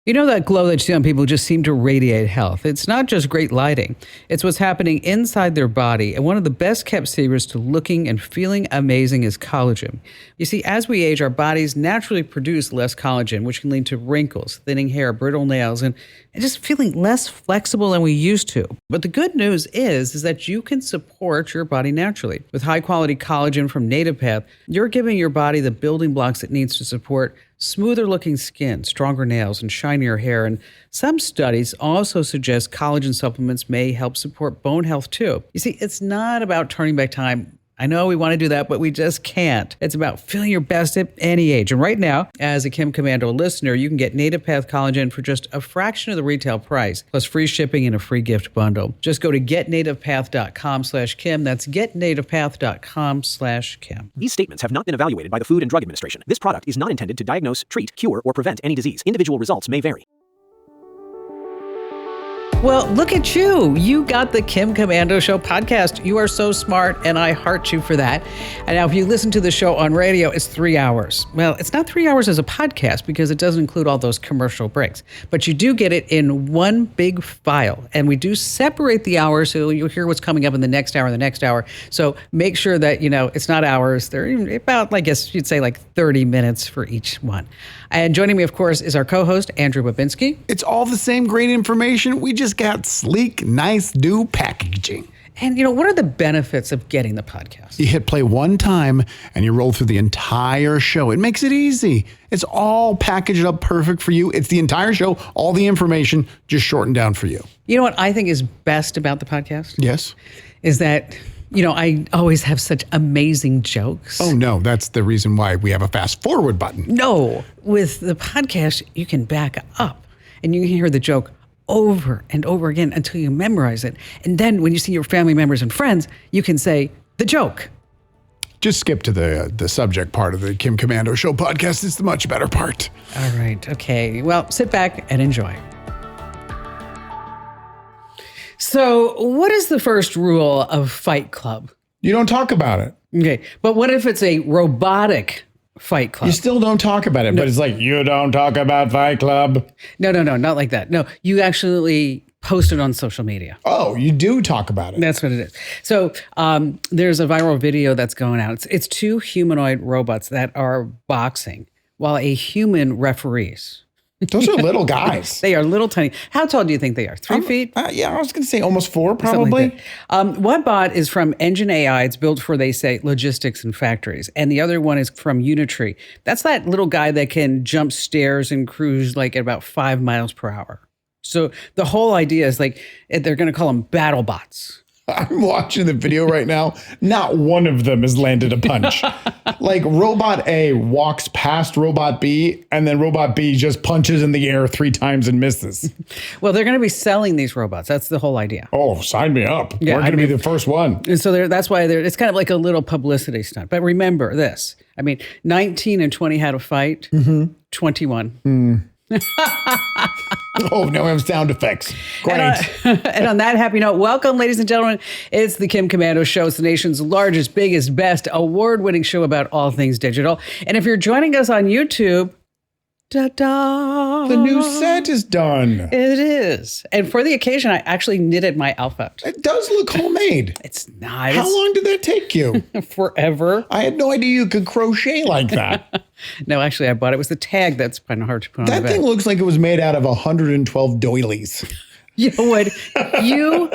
You know that glow that you see on people who just seem to radiate health? It's not just great lighting. It's what's happening inside their body. And one of the best kept secrets to looking and feeling amazing is collagen. You see, as we age, our bodies naturally produce less collagen, which can lead to wrinkles, thinning hair, brittle nails, and just feeling less flexible than we used to. But the good news is that you can support your body naturally. With high-quality collagen from Native Path, you're giving your body the building blocks it needs to support smoother looking skin, stronger nails, and shinier hair. And some studies also suggest collagen supplements may help support bone health too. You see, it's not about turning back time. I know we want to do that, but we just can't. It's about feeling your best at any age. And right now, as a Kim Commando listener, you can get Native Path Collagen for just a fraction of the retail price, plus free shipping and a free gift bundle. Just go to getnativepath.com/Kim. That's getnativepath.com/Kim. These statements have not been evaluated by the Food and Drug Administration. This product is not intended to diagnose, treat, cure, or prevent any disease. Individual results may vary. Well, look at you. You got the Kim Commando Show podcast. You are so smart, and I heart you for that. And now if you listen to the show on radio, it's 3 hours. Well, it's not 3 hours as a podcast because it doesn't include all those commercial breaks. But you do get it in one big file. And we do separate the hours so you'll hear what's coming up in the next hour and the next hour. So make sure that, it's not hours. They're about, I guess you'd say, like 30 minutes for each one. And joining me, of course, is our co-host, Andrew Babinski. It's all the same great information. We just got sleek, nice, new packaging. And, what are the benefits of getting the podcast? You hit play one time and you roll through the entire show. It makes it easy. It's all packaged up perfect for you. It's the entire show, all the information just shortened down for you. You know what I think is best about the podcast? Yes. Is that... I always have such amazing jokes. Oh, no, that's the reason why we have a fast forward button. No, with the podcast, you can back up and you can hear the joke over and over again until you memorize it. And then when you see your family members and friends, you can say the joke. Just skip to the subject part of the Kim Commando Show podcast. It's the much better part. All right. Okay. Well, sit back and enjoy. So what is the first rule of Fight Club? You don't talk about it. Okay. But what if it's a robotic Fight Club? You still don't talk about it, but it's like, you don't talk about Fight Club. No, not like that. No, you actually post it on social media. Oh, you do talk about it. That's what it is. So there's a viral video that's going out. It's two humanoid robots that are boxing while a human referees. Those are little guys. They are little tiny. How tall do you think they are? 3 feet? Yeah, I was going to say almost 4, probably. Like one bot is from Engine AI. It's built for, they say, logistics and factories. And the other one is from Unitree. That's that little guy that can jump stairs and cruise like at about 5 miles per hour. So the whole idea is like they're going to call them battle bots. I'm watching the video right now. Not one of them has landed a punch. Like Robot A walks past Robot B, and then Robot B just punches in the air 3 times and misses. Well, they're going to be selling these robots. That's the whole idea. Oh, sign me up. Yeah, We're going to be the first one. And so that's why it's kind of like a little publicity stunt. But remember this. 19 and 20 had a fight. 21. Oh, now we have sound effects. Great. And on that happy note, welcome, ladies and gentlemen. It's the Kim Commando Show. It's the nation's largest, biggest, best, award-winning show about all things digital. And if you're joining us on YouTube, ta-da! The new set is done. It is. And for the occasion, I actually knitted my outfit. It does look homemade. It's not. How long did that take you? Forever. I had no idea you could crochet like that. No, actually, I bought it. It was the tag that's kind of hard to put on the That back. thing looks like it was made out of 112 doilies. You know what? You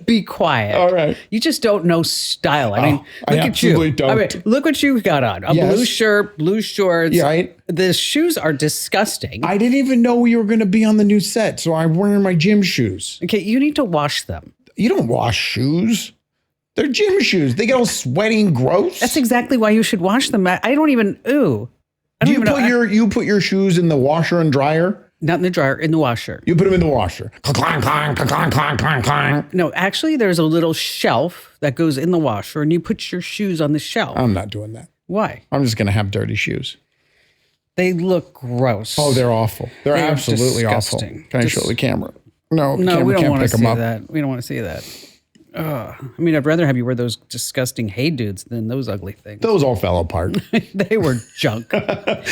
be quiet. All right. You just don't know style. I mean, I look at you. absolutely don't. I mean, look what you got on. A blue shirt, blue shorts. Yeah, right. The shoes are disgusting. I didn't even know you were going to be on the new set, so I'm wearing my gym shoes. Okay, you need to wash them. You don't wash shoes. They're gym shoes. They get all sweaty and gross. That's exactly why you should wash them. I don't even, I don't even know. You put your shoes in the washer and dryer? Not in the dryer, in the washer. You put them in the washer. Clang, clang, clang, clang, clang, clang. No, actually, there's a little shelf that goes in the washer, and you put your shoes on the shelf. I'm not doing that. Why? I'm just going to have dirty shoes. They look gross. Oh, they're awful. They're absolutely disgusting. awful. Can I show the camera? No, we don't want to pick them see up. that. We don't want to see that. I mean, I'd rather have you wear those disgusting hey dudes than those ugly things. Those all fell apart. They were junk.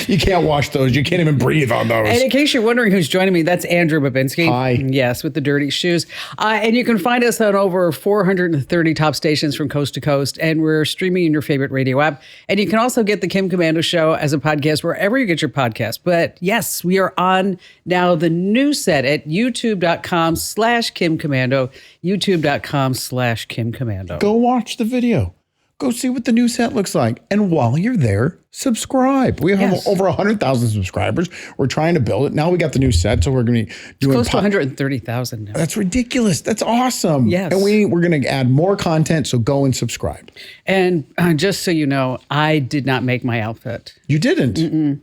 You can't wash those. You can't even breathe on those. And in case you're wondering who's joining me, that's Andrew Babinski. Hi. Yes, with the dirty shoes. And you can find us on over 430 top stations from coast to coast. And we're streaming in your favorite radio app. And you can also get the Kim Commando Show as a podcast wherever you get your podcast. But yes, we are on now the new set at youtube.com/Kim Commando, youtube.com/Kim Commando. Go watch the video. Go see what the new set looks like. And while you're there, subscribe. We have over 100,000 subscribers. We're trying to build it. Now we got the new set, so we're going to be doing close to 130,000 now. That's ridiculous. That's awesome. Yes. And we're going to add more content, so go and subscribe. And just so you know, I did not make my outfit. You didn't? Who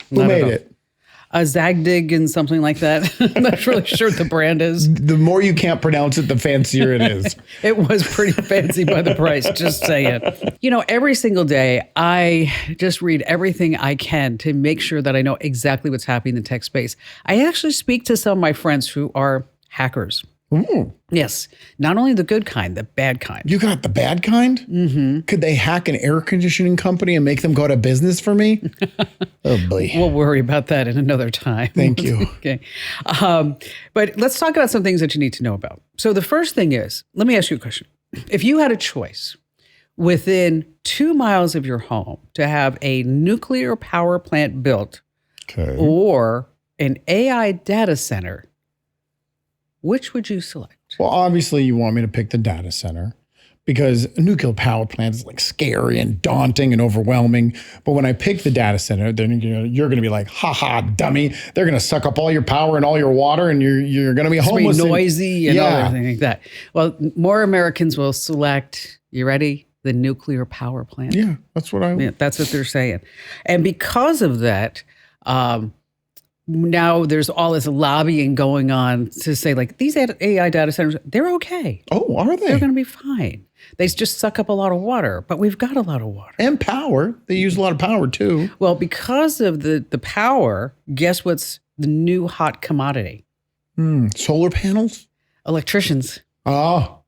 made it? A Zagdig and something like that. I'm not really sure what the brand is. The more you can't pronounce it, the fancier it is. It was pretty fancy by the price, just saying. You know, every single day, I just read everything I can to make sure that I know exactly what's happening in the tech space. I actually speak to some of my friends who are hackers. Ooh. Yes. Not only the good kind, the bad kind. You got the bad kind? Mm-hmm. Could they hack an air conditioning company and make them go out of business for me? Oh, boy. We'll worry about that in another time. Thank you. Okay. But let's talk about some things that you need to know about. So the first thing is, let me ask you a question. If you had a choice within 2 miles of your home to have a nuclear power plant built or an AI data center, which would you select? Well, obviously, you want me to pick the data center because a nuclear power plant is like scary and daunting and overwhelming. But when I pick the data center, then you're going to be like, ha ha, dummy. They're going to suck up all your power and all your water and you're going to be homeless. It's going to be noisy and everything like that. Well, more Americans will select, you ready? The nuclear power plant. Yeah, that's what that's what they're saying. And because of that, now there's all this lobbying going on to say like these AI data centers, they're okay. Oh, are they? They're going to be fine. They just suck up a lot of water, but we've got a lot of water. And power. They use a lot of power too. Well, because of the power, guess what's the new hot commodity? Solar panels? Electricians. Oh.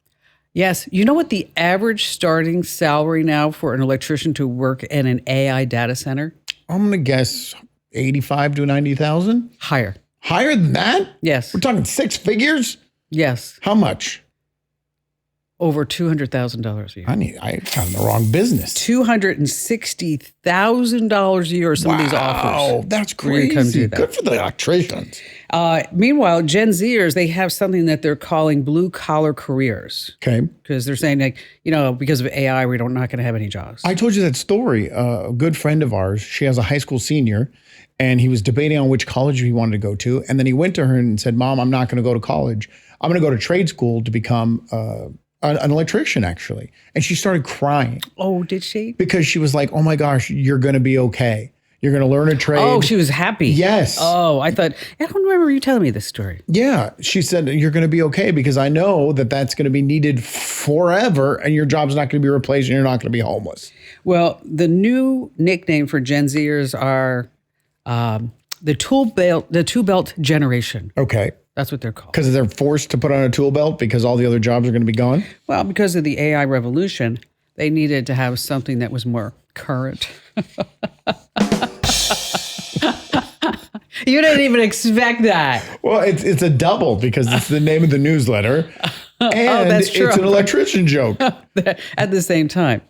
Yes. You know what the average starting salary now for an electrician to work in an AI data center? I'm going to guess 85 to 90,000? Higher. Higher than that? Yes. We're talking six figures? Yes. How much? Over $200,000 a year. I found the wrong business. $260,000 a year are some of these offers. Oh, that's crazy. Good for the electricians. Meanwhile, Gen Zers, they have something that they're calling blue collar careers. Okay. Because they're saying like, because of AI, we're not going to have any jobs. I told you that story. A good friend of ours, she has a high school senior, and he was debating on which college he wanted to go to. And then he went to her and said, Mom, I'm not going to go to college. I'm going to go to trade school to become an electrician, actually. And she started crying. Oh, did she? Because she was like, oh my gosh, you're going to be okay. You're going to learn a trade. Oh, she was happy. Yes. Oh, I don't remember you telling me this story. Yeah. She said, you're going to be okay because I know that that's going to be needed forever and your job's not going to be replaced and you're not going to be homeless. Well, the new nickname for Gen Zers are the tool belt generation. Okay. That's what they're called. Because they're forced to put on a tool belt because all the other jobs are going to be gone? Well, because of the AI revolution, they needed to have something that was more current. You didn't even expect that. Well, it's a double because it's the name of the newsletter. And that's true. It's an electrician joke. At the same time.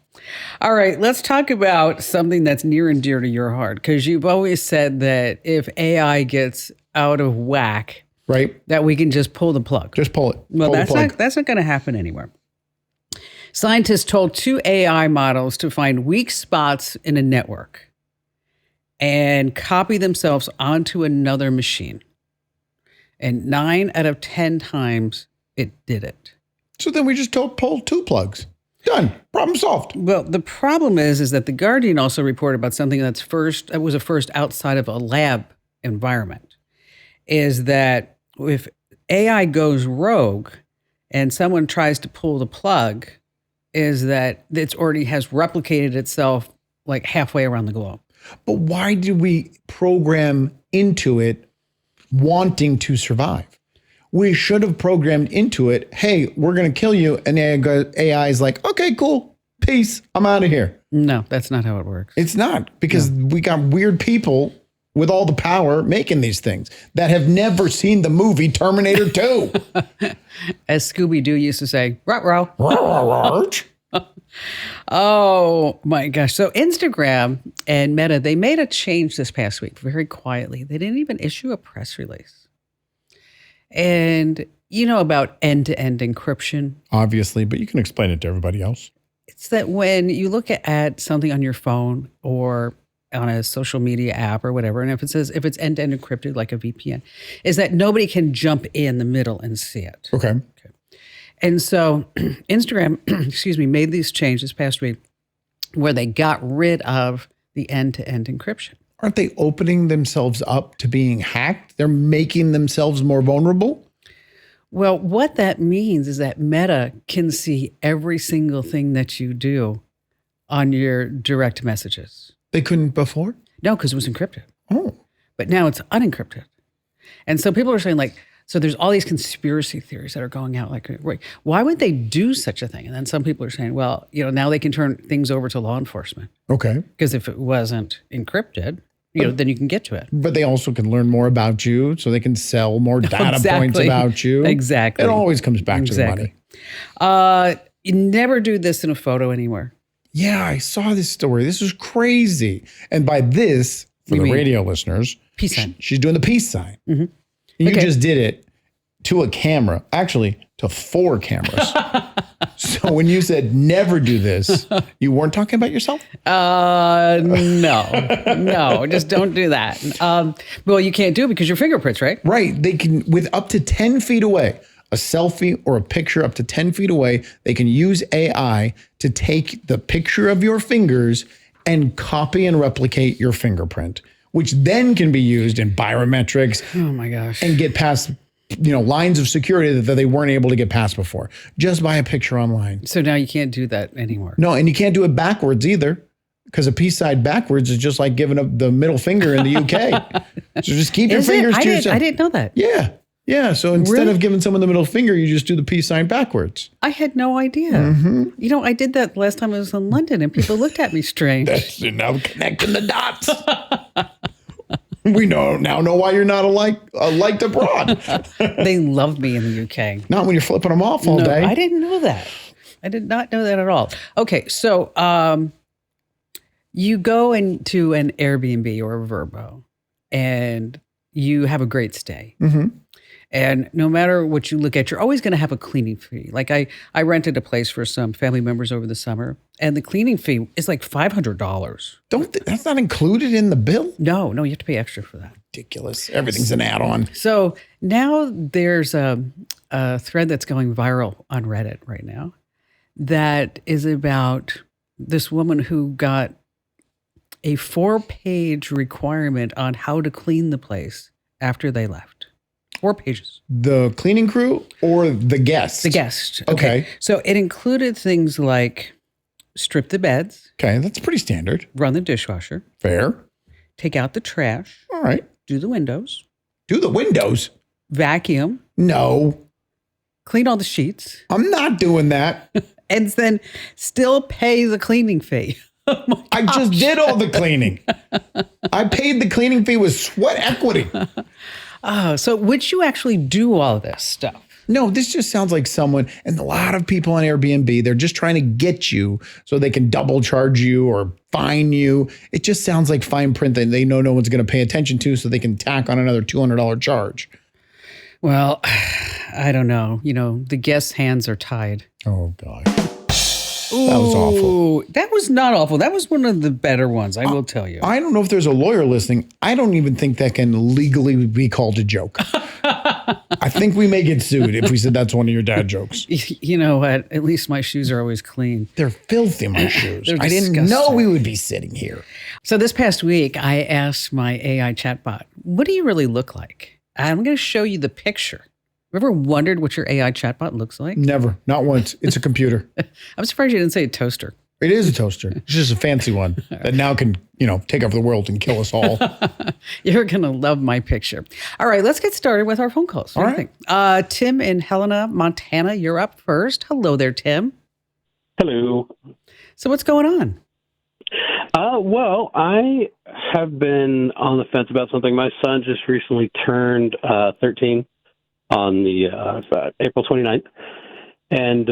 All right, let's talk about something that's near and dear to your heart, because you've always said that if AI gets out of whack, right, that we can just pull the plug. Just pull it. Well, that's not going to happen anywhere. Scientists told 2 AI models to find weak spots in a network and copy themselves onto another machine. And 9 out of 10 times it did it. So then we just pull 2 plugs. Done. Problem solved. Well, the problem is that The Guardian also reported about something that was a first outside of a lab environment, is that if AI goes rogue and someone tries to pull the plug, is that it already has replicated itself like halfway around the globe. But why do we program into it wanting to survive? We should have programmed into it, hey, we're going to kill you. And the AI is like, okay, cool. Peace. I'm out of here. No, that's not how it works. It's not, because we got weird people with all the power making these things that have never seen the movie Terminator 2. As Scooby-Doo used to say, ruh-roh. Oh my gosh. So Instagram and Meta, they made a change this past week very quietly. They didn't even issue a press release. And you know about end-to-end encryption? Obviously, but you can explain it to everybody else. It's that when you look at something on your phone or on a social media app or whatever, and if it's end-to-end encrypted like a VPN, is that nobody can jump in the middle and see it. Okay. And so Instagram, made these changes this past week where they got rid of the end-to-end encryption. Aren't they opening themselves up to being hacked? They're making themselves more vulnerable? Well, what that means is that Meta can see every single thing that you do on your direct messages. They couldn't before? No, because it was encrypted. Oh. But now it's unencrypted. And so people are saying so there's all these conspiracy theories that are going out wait, why would they do such a thing? And then some people are saying, well, now they can turn things over to law enforcement. Okay. Because if it wasn't encrypted, then you can get to it. But they also can learn more about you, so they can sell more data points about you. Exactly. It always comes back to the money. You never do this in a photo anywhere. Yeah, I saw this story. This is crazy. And by this, for the radio listeners, peace sign. She's doing the peace sign. Mm-hmm. You just did it to a camera, actually to 4 cameras. So when you said never do this, you weren't talking about yourself? No, just don't do that. Well, you can't do it because your fingerprints, right? Right. They can, with up to 10 feet away, a selfie or a picture up to 10 feet away, they can use AI to take the picture of your fingers and copy and replicate your fingerprint, which then can be used in biometrics. Oh my gosh. And get past lines of security that they weren't able to get past before, just by a picture online. So now you can't do that anymore. No, and you can't do it backwards either, because a peace sign backwards is just like giving up the middle finger in the UK. So just keep your fingers to yourself. I didn't know that. Yeah. Yeah. So instead of giving someone the middle finger, you just do the peace sign backwards. I had no idea. Mm-hmm. I did that last time I was in London and people looked at me strange. Now connecting the dots. We now know why you're not liked abroad. They loved me in the UK. Not when you're flipping them off all day. I didn't know that. I did not know that at all. Okay, so you go into an Airbnb or a Vrbo, and you have a great stay. Mm-hmm. And no matter what you look at, you're always going to have a cleaning fee. Like I rented a place for some family members over the summer, and the cleaning fee is like $500. That's not included in the bill? No, you have to pay extra for that. Ridiculous. Everything's an add-on. So now there's a thread that's going viral on Reddit right now that is about this woman who got a 4-page requirement on how to clean the place after they left. 4 pages. The cleaning crew or the guest? The guest. Okay. So it included things like strip the beds. Okay, that's pretty standard. Run the dishwasher. Fair. Take out the trash. All right. Do the windows. Do the windows? Vacuum. No. Clean all the sheets. I'm not doing that. And then still pay the cleaning fee. Oh my gosh. I just did all the cleaning. I paid the cleaning fee with sweat equity. Oh, so would you actually do all this stuff? No, this just sounds like someone, and a lot of people on Airbnb, they're just trying to get you so they can double charge you or fine you. It just sounds like fine print that they know no one's going to pay attention to, so they can tack on another $200 charge. Well, I don't know. The guests' hands are tied. Oh, God. That was awful. That was not awful. That was one of the better ones, I will tell you. I don't know if there's a lawyer listening. I don't even think that can legally be called a joke. I think we may get sued if we said that's one of your dad jokes. You know what? At least my shoes are always clean. They're filthy, my shoes. I didn't know we would be sitting here. So this past week, I asked my AI chatbot, what do you really look like? I'm going to show you the picture. Ever wondered what your AI chatbot looks like? Never. Not once. It's a computer. I'm surprised you didn't say a toaster. It is a toaster. It's just a fancy one that now can, take over the world and kill us all. You're going to love my picture. All right, let's get started with our phone calls. What do you think? Tim in Helena, Montana, you're up first. Hello there, Tim. Hello. So what's going on? Well, I have been on the fence about something. My son just recently turned 13 on the April 29th, and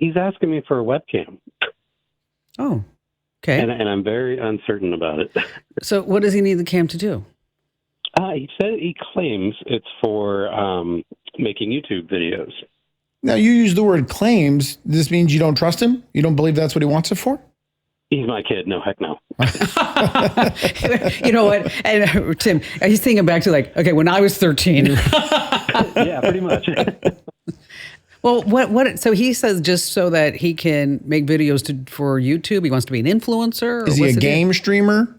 he's asking me for a webcam. Oh, okay. And I'm very uncertain about it. So what does he need the cam to do? He claims it's for making YouTube videos. Now, you use the word claims. This means you don't trust him? You don't believe that's what he wants it for? He's my kid. No, heck no. You know what? And Tim, he's thinking back to when I was 13. Yeah, pretty much. Well, what? So he says just so that he can make videos for YouTube. He wants to be an influencer. Is he a game streamer?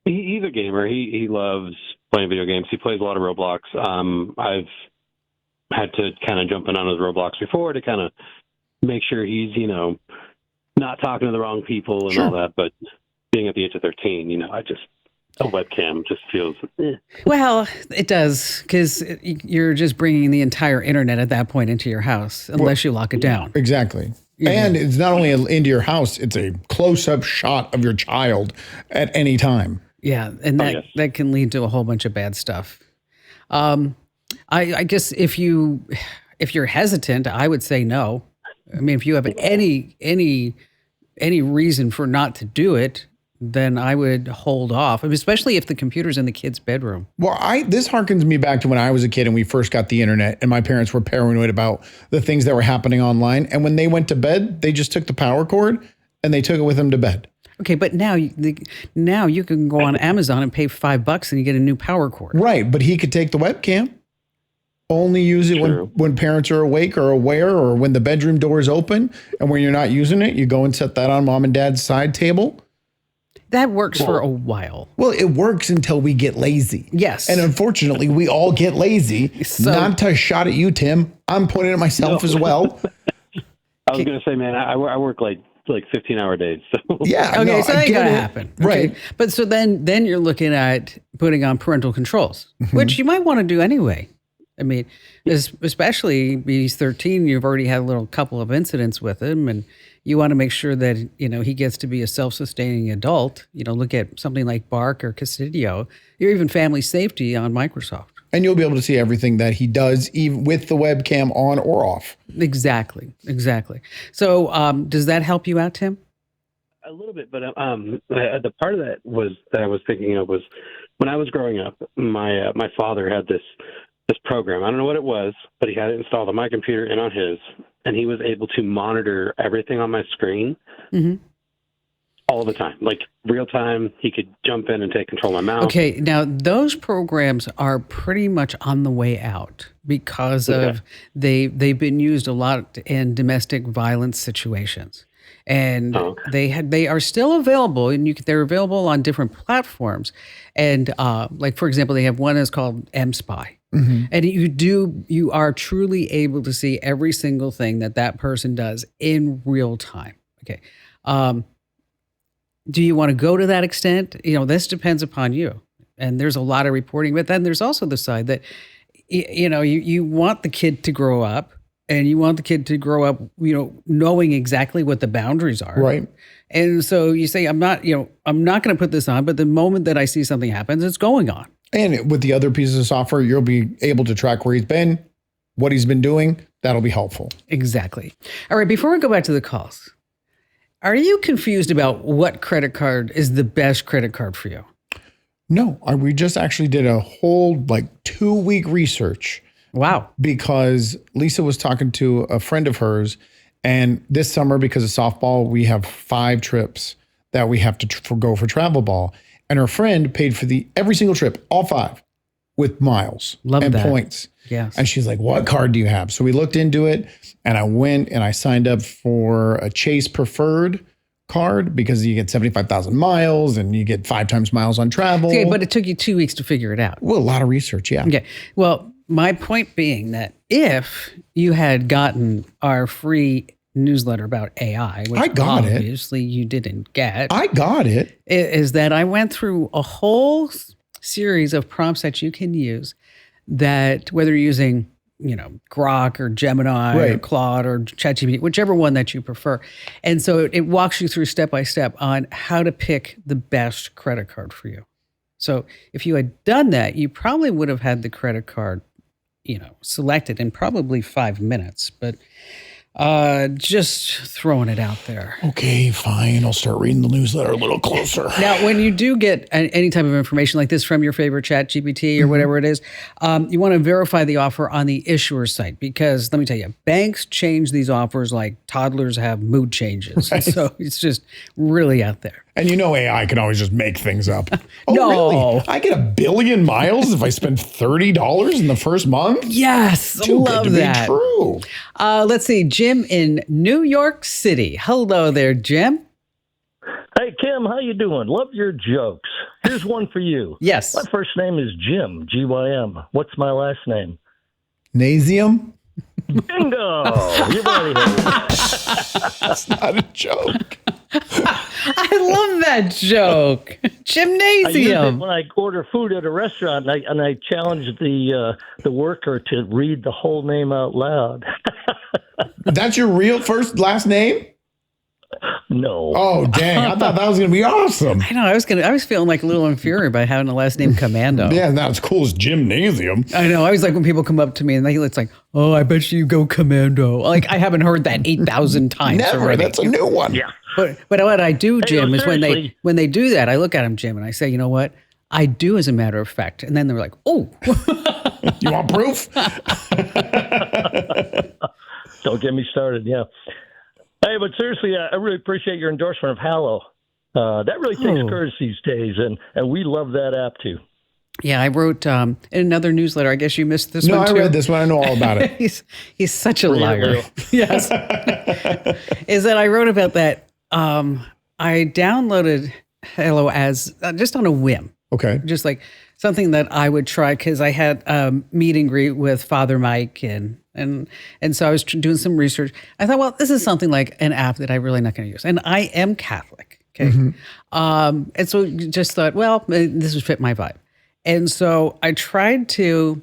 He's a gamer. He loves playing video games. He plays a lot of Roblox. I've had to kind of jump in on his Roblox before to kind of make sure he's, not talking to the wrong people and all that. But being at the age of 13, a webcam just feels. Well, it does, because you're just bringing the entire internet at that point into your house, unless you lock it down. Exactly. Yeah. And it's not only into your house, it's a close-up shot of your child at any time. Yeah, and that can lead to a whole bunch of bad stuff. I guess if you're hesitant, I would say no. I mean, if you have any reason for not to do it, then I would hold off, especially if the computer's in the kid's bedroom. Well, this harkens me back to when I was a kid and we first got the internet and my parents were paranoid about the things that were happening online. And when they went to bed, they just took the power cord and they took it with them to bed. Okay, but now you can go on Amazon and pay $5 and you get a new power cord. Right, but he could take the webcam. Only use it when parents are awake or aware, or when the bedroom door is open. And when you're not using it, you go and set that on mom and dad's side table. That works for a while. Well, it works until we get lazy. Yes. And unfortunately, we all get lazy. So, not to shot at you, Tim. I'm pointing at myself as well. I was going to say, man, I work like 15-hour days. So. Yeah. Okay, no, so that ain't going to happen. Okay. Right. But so then you're looking at putting on parental controls, which you might want to do anyway. I mean, especially he's 13, you've already had a little couple of incidents with him, and you want to make sure that, he gets to be a self-sustaining adult. Look at something like Bark or Casidio, or even Family Safety on Microsoft. And you'll be able to see everything that he does, even with the webcam on or off. Exactly. So does that help you out, Tim? A little bit, but the part of that that I was thinking of was when I was growing up, my father had this program. I don't know what it was, but he had it installed on my computer and on his, and he was able to monitor everything on my screen all the time, like real time. He could jump in and take control of my mouse. Okay, now those programs are pretty much on the way out because of they've been used a lot in domestic violence situations. And they are still available, and they're available on different platforms. And like, for example, they have one that's called M-Spy. And you are truly able to see every single thing that person does in real time. Okay. Do you want to go to that extent? This depends upon you. And there's a lot of reporting, but then there's also the side that, you want the kid to grow up, and you want the kid to grow up, knowing exactly what the boundaries are. Right. And so you say, I'm not going to put this on, but the moment that I see something happens, it's going on. And with the other pieces of software, you'll be able to track where he's been, what he's been doing. That'll be helpful. Exactly. All right. Before we go back to the calls, are you confused about what credit card is the best credit card for you? No, we just actually did a whole 2-week research. Wow. Because Lisa was talking to a friend of hers, and this summer, because of softball, we have 5 trips that we have to go for travel ball. And her friend paid for every single trip, all 5, with miles and points. Yes. And she's like, what card do you have? So we looked into it, and I went and I signed up for a Chase Preferred card because you get 75,000 miles and you get 5 times miles on travel. Okay, but it took you 2 weeks to figure it out. Well, a lot of research, yeah. Okay. Well, my point being that if you had gotten our free newsletter about AI, which I got it. obviously you didn't get, I got it. is that I went through a whole series of prompts that you can use that whether you're using, Grok or Gemini or Right. Claude or ChatGPT, whichever one that you prefer. And so it walks you through step by step on how to pick the best credit card for you. So if you had done that, you probably would have had the credit card, selected in probably 5 minutes. But just throwing it out there. Okay, fine. I'll start reading the newsletter a little closer. Now, when you do get any type of information like this from your favorite chat GPT or whatever it is, you want to verify the offer on the issuer site because let me tell you, banks change these offers like toddlers have mood changes. Right. So it's just really out there. And AI can always just make things up. Oh, No. really? I get 1 billion miles if I spend $30 in the first month? Yes, Too love good to that. be true. Let's see, Jim in New York City. Hello there, Jim. Hey, Kim, how you doing? Love your jokes. Here's one for you. Yes. My first name is Jim, G-Y-M. What's my last name? Nasium? Bingo! You've already heard it. That's not a joke. I love that joke. I use it Gymnasium. when I order food at a restaurant, and I challenge the worker to read the whole name out loud. That's your real last name? No. Oh, dang. I thought that was going to be awesome. I know. I was feeling like a little inferior by having a last name Commando. Yeah, not as cool as gymnasium. I know. I was like when people come up to me and it's like, oh, I bet you go Commando. Like I haven't heard that 8,000 times Never. already. That's a new one. Yeah. But what I do, Jim, is seriously. when they do that, I look at them, Jim, and I say, you know what? I do, as a matter of fact. And then they're like, oh, You want proof? Don't get me started, yeah. Hey, but seriously, I really appreciate your endorsement of Hallow. That really takes courage these days, and we love that app too. yeah. I wrote in another newsletter. I guess you missed this No, one I too. read this one. I know all about it. He's such a liar. Real. Yes. Is that I wrote about that. I downloaded Hello as just on a whim, Okay. just like something that I would try because I had a meet and greet with Father Mike and so I was doing some research. I thought, well, this is something like an app that I'm really not going to use, and I am Catholic. Okay, and so just thought, well, this would fit my vibe, and so I tried to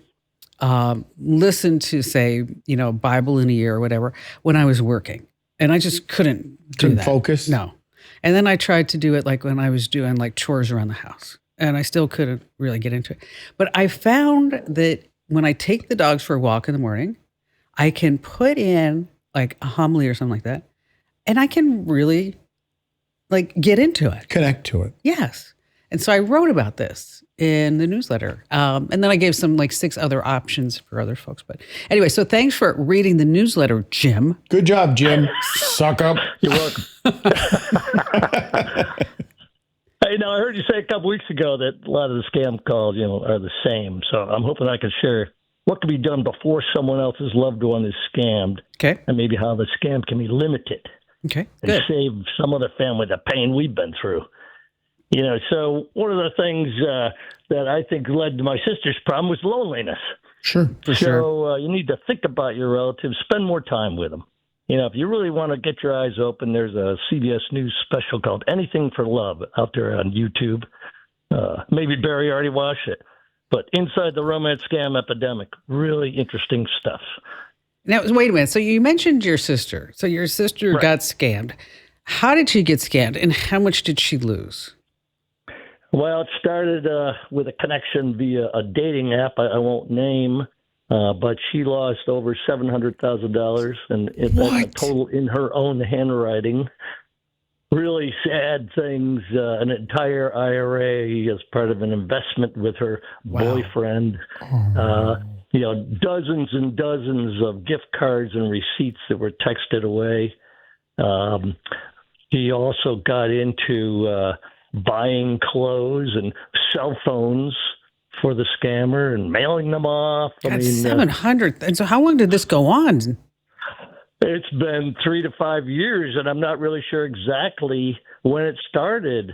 listen to say, Bible in a year or whatever when I was working, and I just couldn't Couldn't that. focus? No, and then I tried to do it like when I was doing like chores around the house. And I still couldn't really get into it. But I found that when I take the dogs for a walk in the morning, I can put in like a homily or something like that. And I can really like get into it. Connect to it. Yes. And so I wrote about this in the newsletter. And then I gave some like 6 other options for other folks. But anyway, so thanks for reading the newsletter, Jim. Good job, Jim. Suck up. You're welcome. Hey, now I heard you say a couple weeks ago that a lot of the scam calls, are the same. So I'm hoping I can share what can be done before someone else's loved one is scammed, Okay. and maybe how the scam can be limited Okay. and Good. save some other family the pain we've been through. So one of the things that I think led to my sister's problem was loneliness. Sure. For sure. So you need to think about your relatives, spend more time with them. If you really want to get your eyes open, there's a CBS News special called Anything for Love out there on YouTube. Maybe Barry already watched it. But Inside the Romance Scam Epidemic, really interesting stuff. Now, wait a minute. So you mentioned your sister. So your sister Right. got scammed. How did she get scammed and how much did she lose? Well, it started with a connection via a dating app I won't name, but she lost over $700,000, and that's a What? total in her own handwriting. Really sad things, an entire IRA as part of an investment with her boyfriend. Dozens and dozens of gift cards and receipts that were texted away. He also got into buying clothes and cell phones for the scammer and mailing them off. That's 700. And so how long did this go on? It's been 3 to 5 years, and I'm not really sure exactly when it started.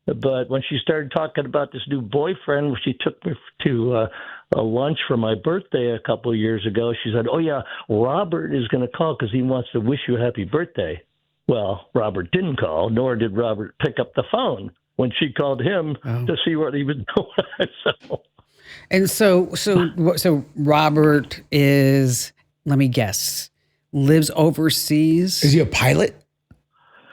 But when she started talking about this new boyfriend, she took me to a lunch for my birthday a couple of years ago. She said, "Oh yeah, Robert is going to call because he wants to wish you a happy birthday." Well, Robert didn't call, nor did Robert pick up the phone when she called him to see what he was doing. So Robert is, let me guess, lives overseas. Is he a pilot?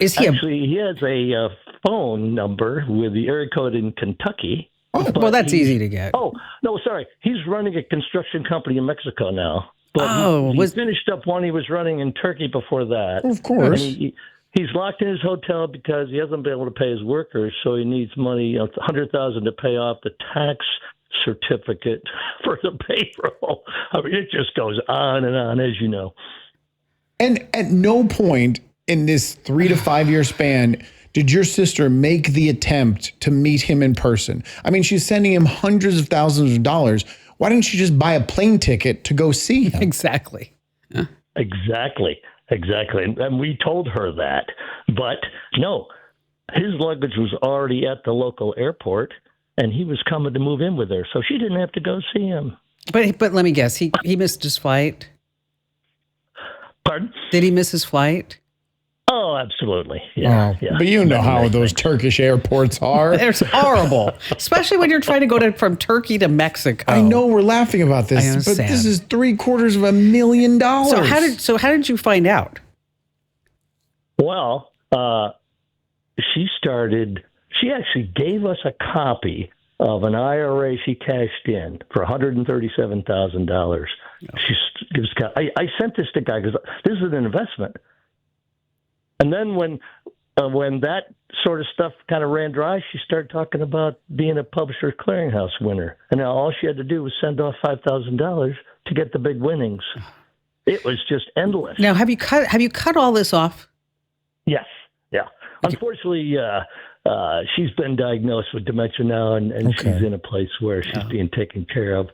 Is he Actually, he has a phone number with the area code in Kentucky. Oh, well, that's easy to get. Oh, no, sorry. He's running a construction company in Mexico now. But he finished up one he was running in Turkey before that. Of course. And he's locked in his hotel because he hasn't been able to pay his workers, so he needs money, $100,000 to pay off the tax certificate for the payroll. I mean, it just goes on and on, as you know. And at no point in this 3 to 5 year span did your sister make the attempt to meet him in person. I mean, she's sending him hundreds of thousands of dollars. Why didn't she just buy a plane ticket to go see him? Exactly. Yeah. Exactly. And we told her that. But no, his luggage was already at the local airport, and he was coming to move in with her, so she didn't have to go see him. But let me guess, he missed his flight? Pardon? Did he miss his flight? Oh, absolutely. Yeah. But you know how those Turkish airports are. It's horrible, especially when you're trying to go from Turkey to Mexico. I know we're laughing about this, but this is $750,000. So how did you find out? Well, she actually gave us a copy of an IRA she cashed in for $137,000. I sent this to guy because this is an investment. And then when that sort of stuff kind of ran dry, she started talking about being a Publishers Clearinghouse winner. And now all she had to do was send off $5,000 to get the big winnings. It was just endless. Now, have you cut all this off? Yes. Yeah. Unfortunately, she's been diagnosed with dementia now, and she's in a place where she's being taken care of.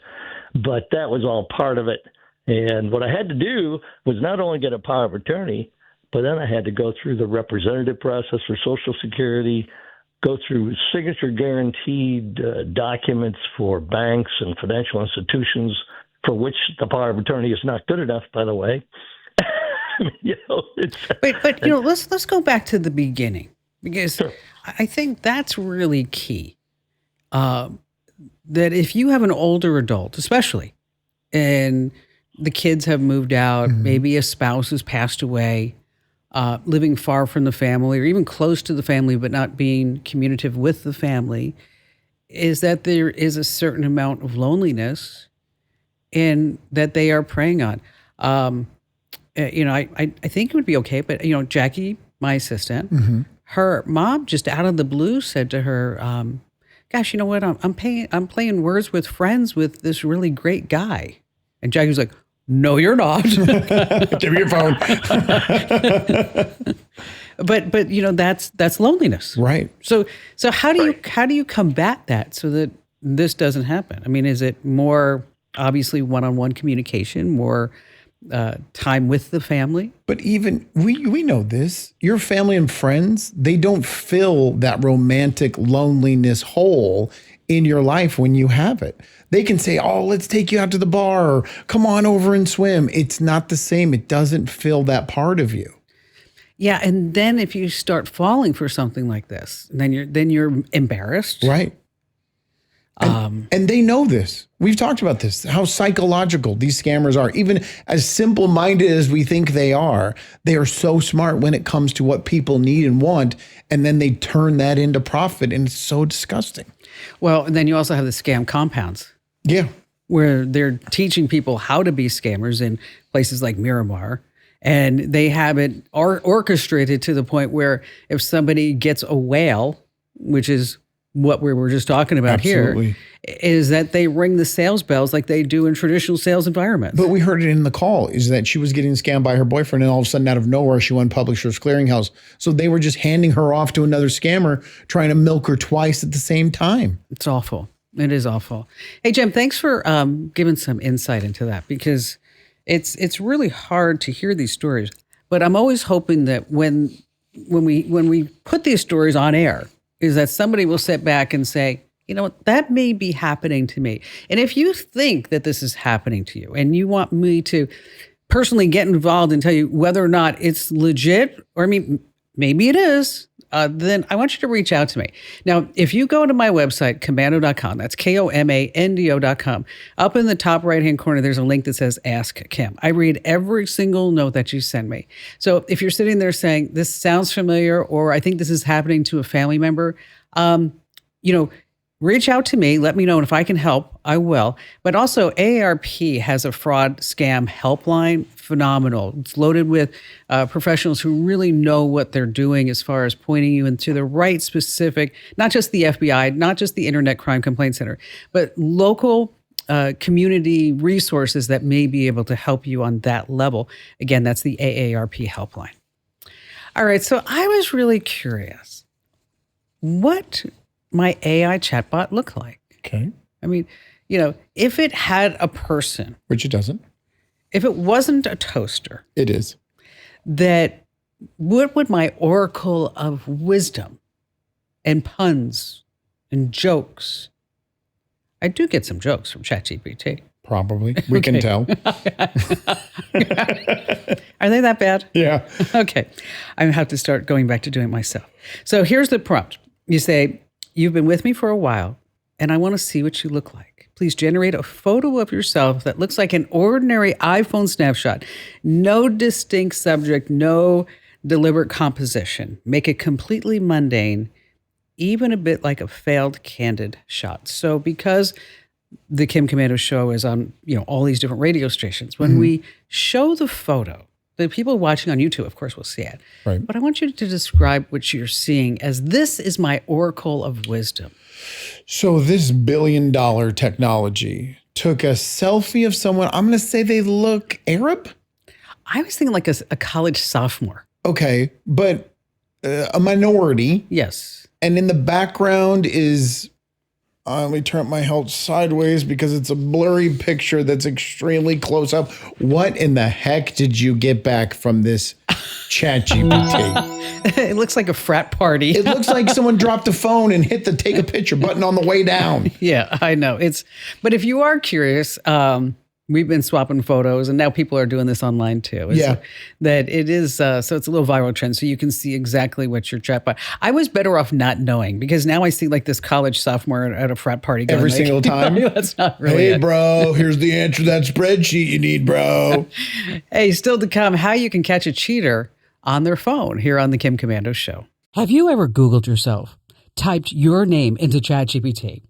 But that was all part of it. And what I had to do was not only get a power of attorney, but then I had to go through the representative process for Social Security, go through signature guaranteed documents for banks and financial institutions, for which the power of attorney is not good enough, by the way. Let's go back to the beginning, because I think that's really key. That if you have an older adult, especially, and the kids have moved out, maybe a spouse has passed away, living far from the family or even close to the family, but not being communicative with the family, is that there is a certain amount of loneliness and that they are preying on. I think it would be okay, but, Jackie, my assistant, her mom just out of the blue said to her, gosh, you know what? I'm playing Words with Friends with this really great guy. And Jackie was like, no, you're not. Give me your phone. But that's loneliness, right? So how do you combat that so that this doesn't happen? I mean, is it more obviously one-on-one communication, more time with the family? But even we know this. Your family and friends, they don't fill that romantic loneliness hole in your life when you have it. They can say, oh, let's take you out to the bar, or come on over and swim. It's not the same. It doesn't fill that part of you. Yeah, and then if you start falling for something like this, then you're embarrassed. Right. And they know this. We've talked about this, how psychological these scammers are. Even as simple-minded as we think they are so smart when it comes to what people need and want, and then they turn that into profit, and it's so disgusting. Well, and then you also have the scam compounds. Yeah. Where they're teaching people how to be scammers in places like Miramar. And they have it orchestrated to the point where if somebody gets a whale, which is what we were just talking about here, is that they ring the sales bells like they do in traditional sales environments. But we heard it in the call, is that she was getting scammed by her boyfriend, and all of a sudden out of nowhere, she won Publishers Clearinghouse. So they were just handing her off to another scammer, trying to milk her twice at the same time. It's awful. It is awful. Hey, Jim, thanks for giving some insight into that, because it's really hard to hear these stories. But I'm always hoping that when we put these stories on air, is that somebody will sit back and say, you know what, that may be happening to me. And if you think that this is happening to you and you want me to personally get involved and tell you whether or not it's legit, or I mean, maybe it is, then I want you to reach out to me. Now, if you go to my website, komando.com, that's KOMANDO.com, up in the top right-hand corner, there's a link that says Ask Kim. I read every single note that you send me. So if you're sitting there saying, this sounds familiar, or I think this is happening to a family member, reach out to me. Let me know. And if I can help, I will. But also, AARP has a fraud scam helpline. Phenomenal. It's loaded with professionals who really know what they're doing as far as pointing you into the right specific, not just the FBI, not just the Internet Crime Complaint Center, but local community resources that may be able to help you on that level. Again, that's the AARP helpline. All right. So I was really curious what my AI chatbot look like. Okay. I mean, if it had a person, Which it doesn't. if it wasn't a toaster, It is. that what would my oracle of wisdom and puns and jokes? I do get some jokes from ChatGPT. Probably. We can tell. Are they that bad? Yeah. Okay. I have to start going back to doing it myself. So here's the prompt. You say, you've been with me for a while, and I want to see what you look like. Please generate a photo of yourself that looks like an ordinary iPhone snapshot. No distinct subject, no deliberate composition. Make it completely mundane, even a bit like a failed candid shot. So because the Kim Komando show is on, all these different radio stations, when we show the photo, the people watching on YouTube, of course, will see it. Right. But I want you to describe what you're seeing as this is my oracle of wisdom. So this billion-dollar technology took a selfie of someone. I'm going to say they look Arab. I was thinking like a college sophomore. Okay, but a minority. Yes. And in the background is, let me turn my head sideways because it's a blurry picture that's extremely close up. What in the heck did you get back from this ChatGPT? It looks like a frat party. It looks like someone dropped a phone and hit the take a picture button on the way down. Yeah, I know. But if you are curious, we've been swapping photos, and now people are doing this online too. Yeah. That it is, so it's a little viral trend, so you can see exactly what your chatbot. I was better off not knowing, because now I see like this college sophomore at a frat party going Every like, single time. That's not really Hey, it. bro, here's the answer to that spreadsheet you need, bro. Hey, still to come, how you can catch a cheater on their phone here on the Kim Komando Show. Have you ever Googled yourself, typed your name into ChatGPT?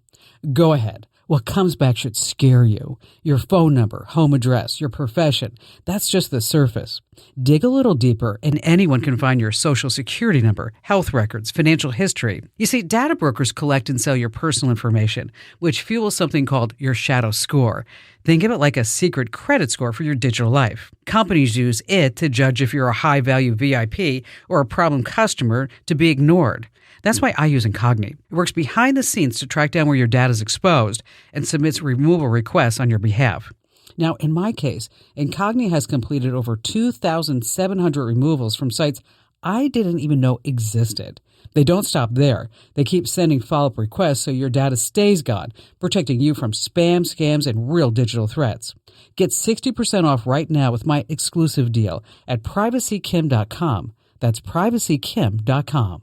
Go ahead. What comes back should scare you. Your phone number, home address, your profession. That's just the surface. Dig a little deeper and anyone can find your social security number, health records, financial history. You see, data brokers collect and sell your personal information, which fuels something called your shadow score. Think of it like a secret credit score for your digital life. Companies use it to judge if you're a high-value VIP or a problem customer to be ignored. That's why I use Incogni. It works behind the scenes to track down where your data is exposed and submits removal requests on your behalf. Now, in my case, Incogni has completed over 2,700 removals from sites I didn't even know existed. They don't stop there. They keep sending follow-up requests so your data stays gone, protecting you from spam, scams, and real digital threats. Get 60% off right now with my exclusive deal at privacykim.com. That's privacykim.com.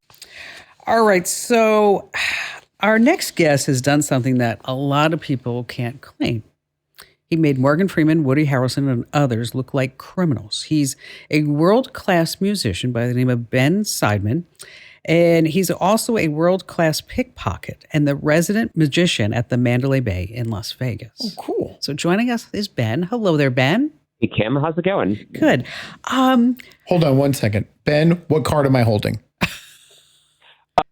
All right, so our next guest has done something that a lot of people can't claim. He made Morgan Freeman, Woody Harrelson, and others look like criminals. He's a world-class musician by the name of Ben Seidman, and he's also a world-class pickpocket and the resident magician at the Mandalay Bay in Las Vegas. Oh, cool. So joining us is Ben. Hello there, Ben. Hey, Kim, how's it going? Good. Hold on one second. Ben, what card am I holding?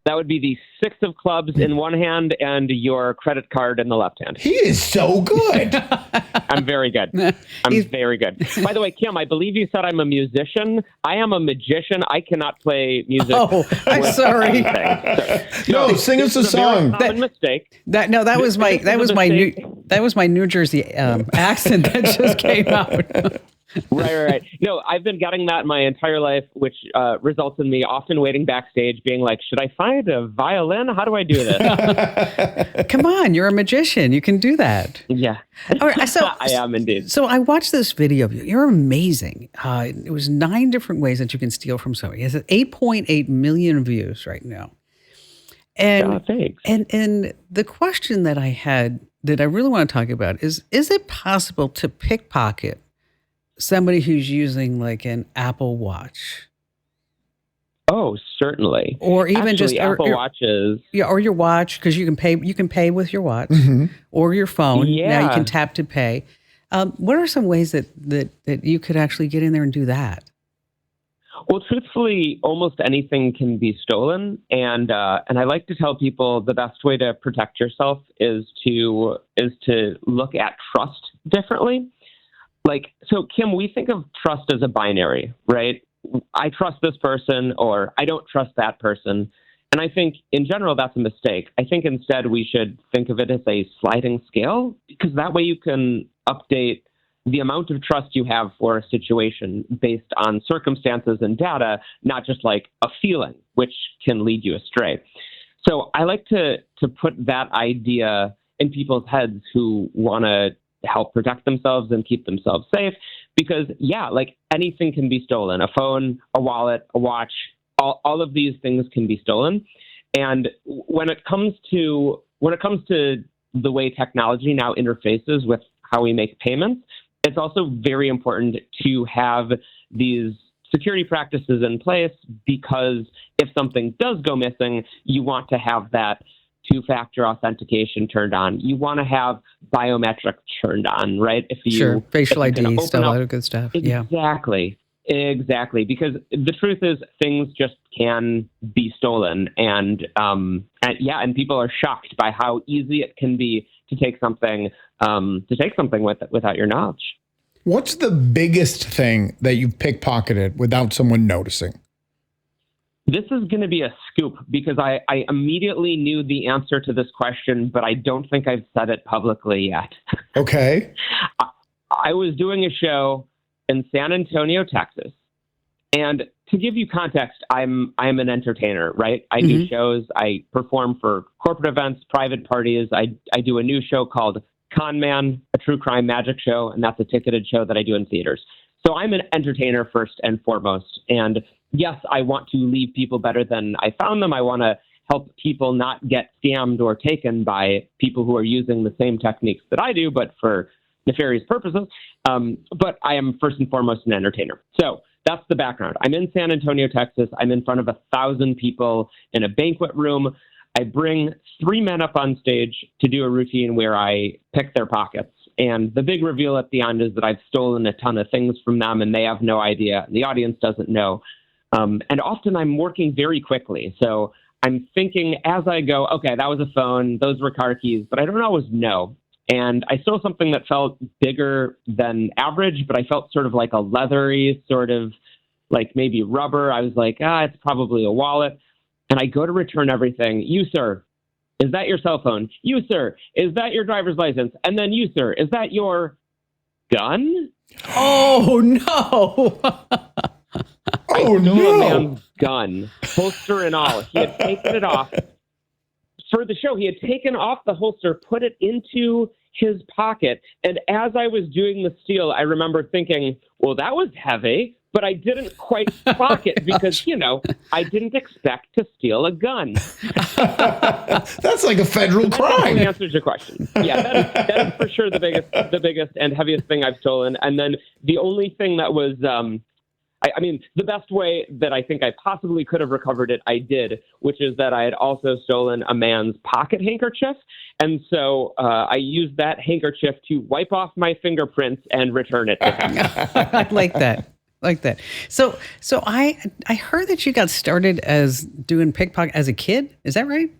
That would be the six of clubs in one hand and your credit card in the left hand. He is so good. I'm very good. I'm very good. By the way, Kim, I believe you said I'm a musician. I am a magician. I cannot play music. Oh, I'm sorry. No, sing us a song. That mistake. That was my New Jersey accent that just came out. Right. No, I've been getting that my entire life, which results in me often waiting backstage being like, should I find a violin? How do I do this? Come on, you're a magician. You can do that. Yeah. All right, so I am indeed. So I watched this video of you. You're amazing. It was 9 different ways that you can steal from somebody. It has 8.8 million views right now. And, thanks. and the question that I had that I really want to talk about is it possible to pickpocket somebody who's using like an Apple Watch? Oh, certainly. Or even Actually, just Apple Watches. Yeah, or your watch, because you can pay with your watch, or your phone. Now you Yeah. can tap to pay. What are some ways that you could actually get in there and do that? Well, truthfully, almost anything can be stolen, and I like to tell people the best way to protect yourself is to look at trust differently. Like, so Kim, we think of trust as a binary, right? I trust this person, or I don't trust that person. And I think in general, that's a mistake. I think instead we should think of it as a sliding scale, because that way you can update the amount of trust you have for a situation based on circumstances and data, not just like a feeling, which can lead you astray. So I like to put that idea in people's heads who want to help protect themselves and keep themselves safe, because like anything can be stolen. A phone, a wallet, a watch, all of these things can be stolen. And when it comes to the way technology now interfaces with how we make payments, it's also very important to have these security practices in place, because if something does go missing, you want to have that two-factor authentication turned on. You want to have biometrics turned on, right? Facial ID, stuff, all that good stuff. Exactly. Because the truth is, things just can be stolen, and people are shocked by how easy it can be to take something without your knowledge. What's the biggest thing that you've pickpocketed without someone noticing? This is going to be a scoop, because I immediately knew the answer to this question, but I don't think I've said it publicly yet. Okay. I was doing a show in San Antonio, Texas. And to give you context, I'm an entertainer, right? I do shows. I perform for corporate events, private parties. I do a new show called Con Man, a true crime magic show, and that's a ticketed show that I do in theaters. So I'm an entertainer first and foremost. And yes, I want to leave people better than I found them. I want to help people not get scammed or taken by people who are using the same techniques that I do, but for nefarious purposes. But I am first and foremost an entertainer. So that's the background. I'm in San Antonio, Texas. I'm in front of 1,000 people in a banquet room. I bring 3 men up on stage to do a routine where I pick their pockets. And the big reveal at the end is that I've stolen a ton of things from them, and they have no idea. The audience doesn't know. And often I'm working very quickly. So I'm thinking as I go, okay, that was a phone. Those were car keys, but I don't always know. And I stole something that felt bigger than average, but I felt sort of like a leathery, sort of like maybe rubber. I was like, it's probably a wallet. And I go to return everything. You, sir, is that your cell phone? You, sir, is that your driver's license? And then you, sir, is that your gun? Oh, no. I stole a man's gun, holster and all. He had taken it off. For the show, he had taken off the holster, put it into his pocket. And as I was doing the steal, I remember thinking, well, that was heavy, but I didn't quite clock it because, I didn't expect to steal a gun. That's like a federal crime. That answers your question. Yeah, that is for sure the biggest and heaviest thing I've stolen. And then the only thing that was, the best way that I think I possibly could have recovered it, I did, which is that I had also stolen a man's pocket handkerchief. And so I used that handkerchief to wipe off my fingerprints and return it to him. I like that. So I heard that you got started as doing pickpocket as a kid. Is that right?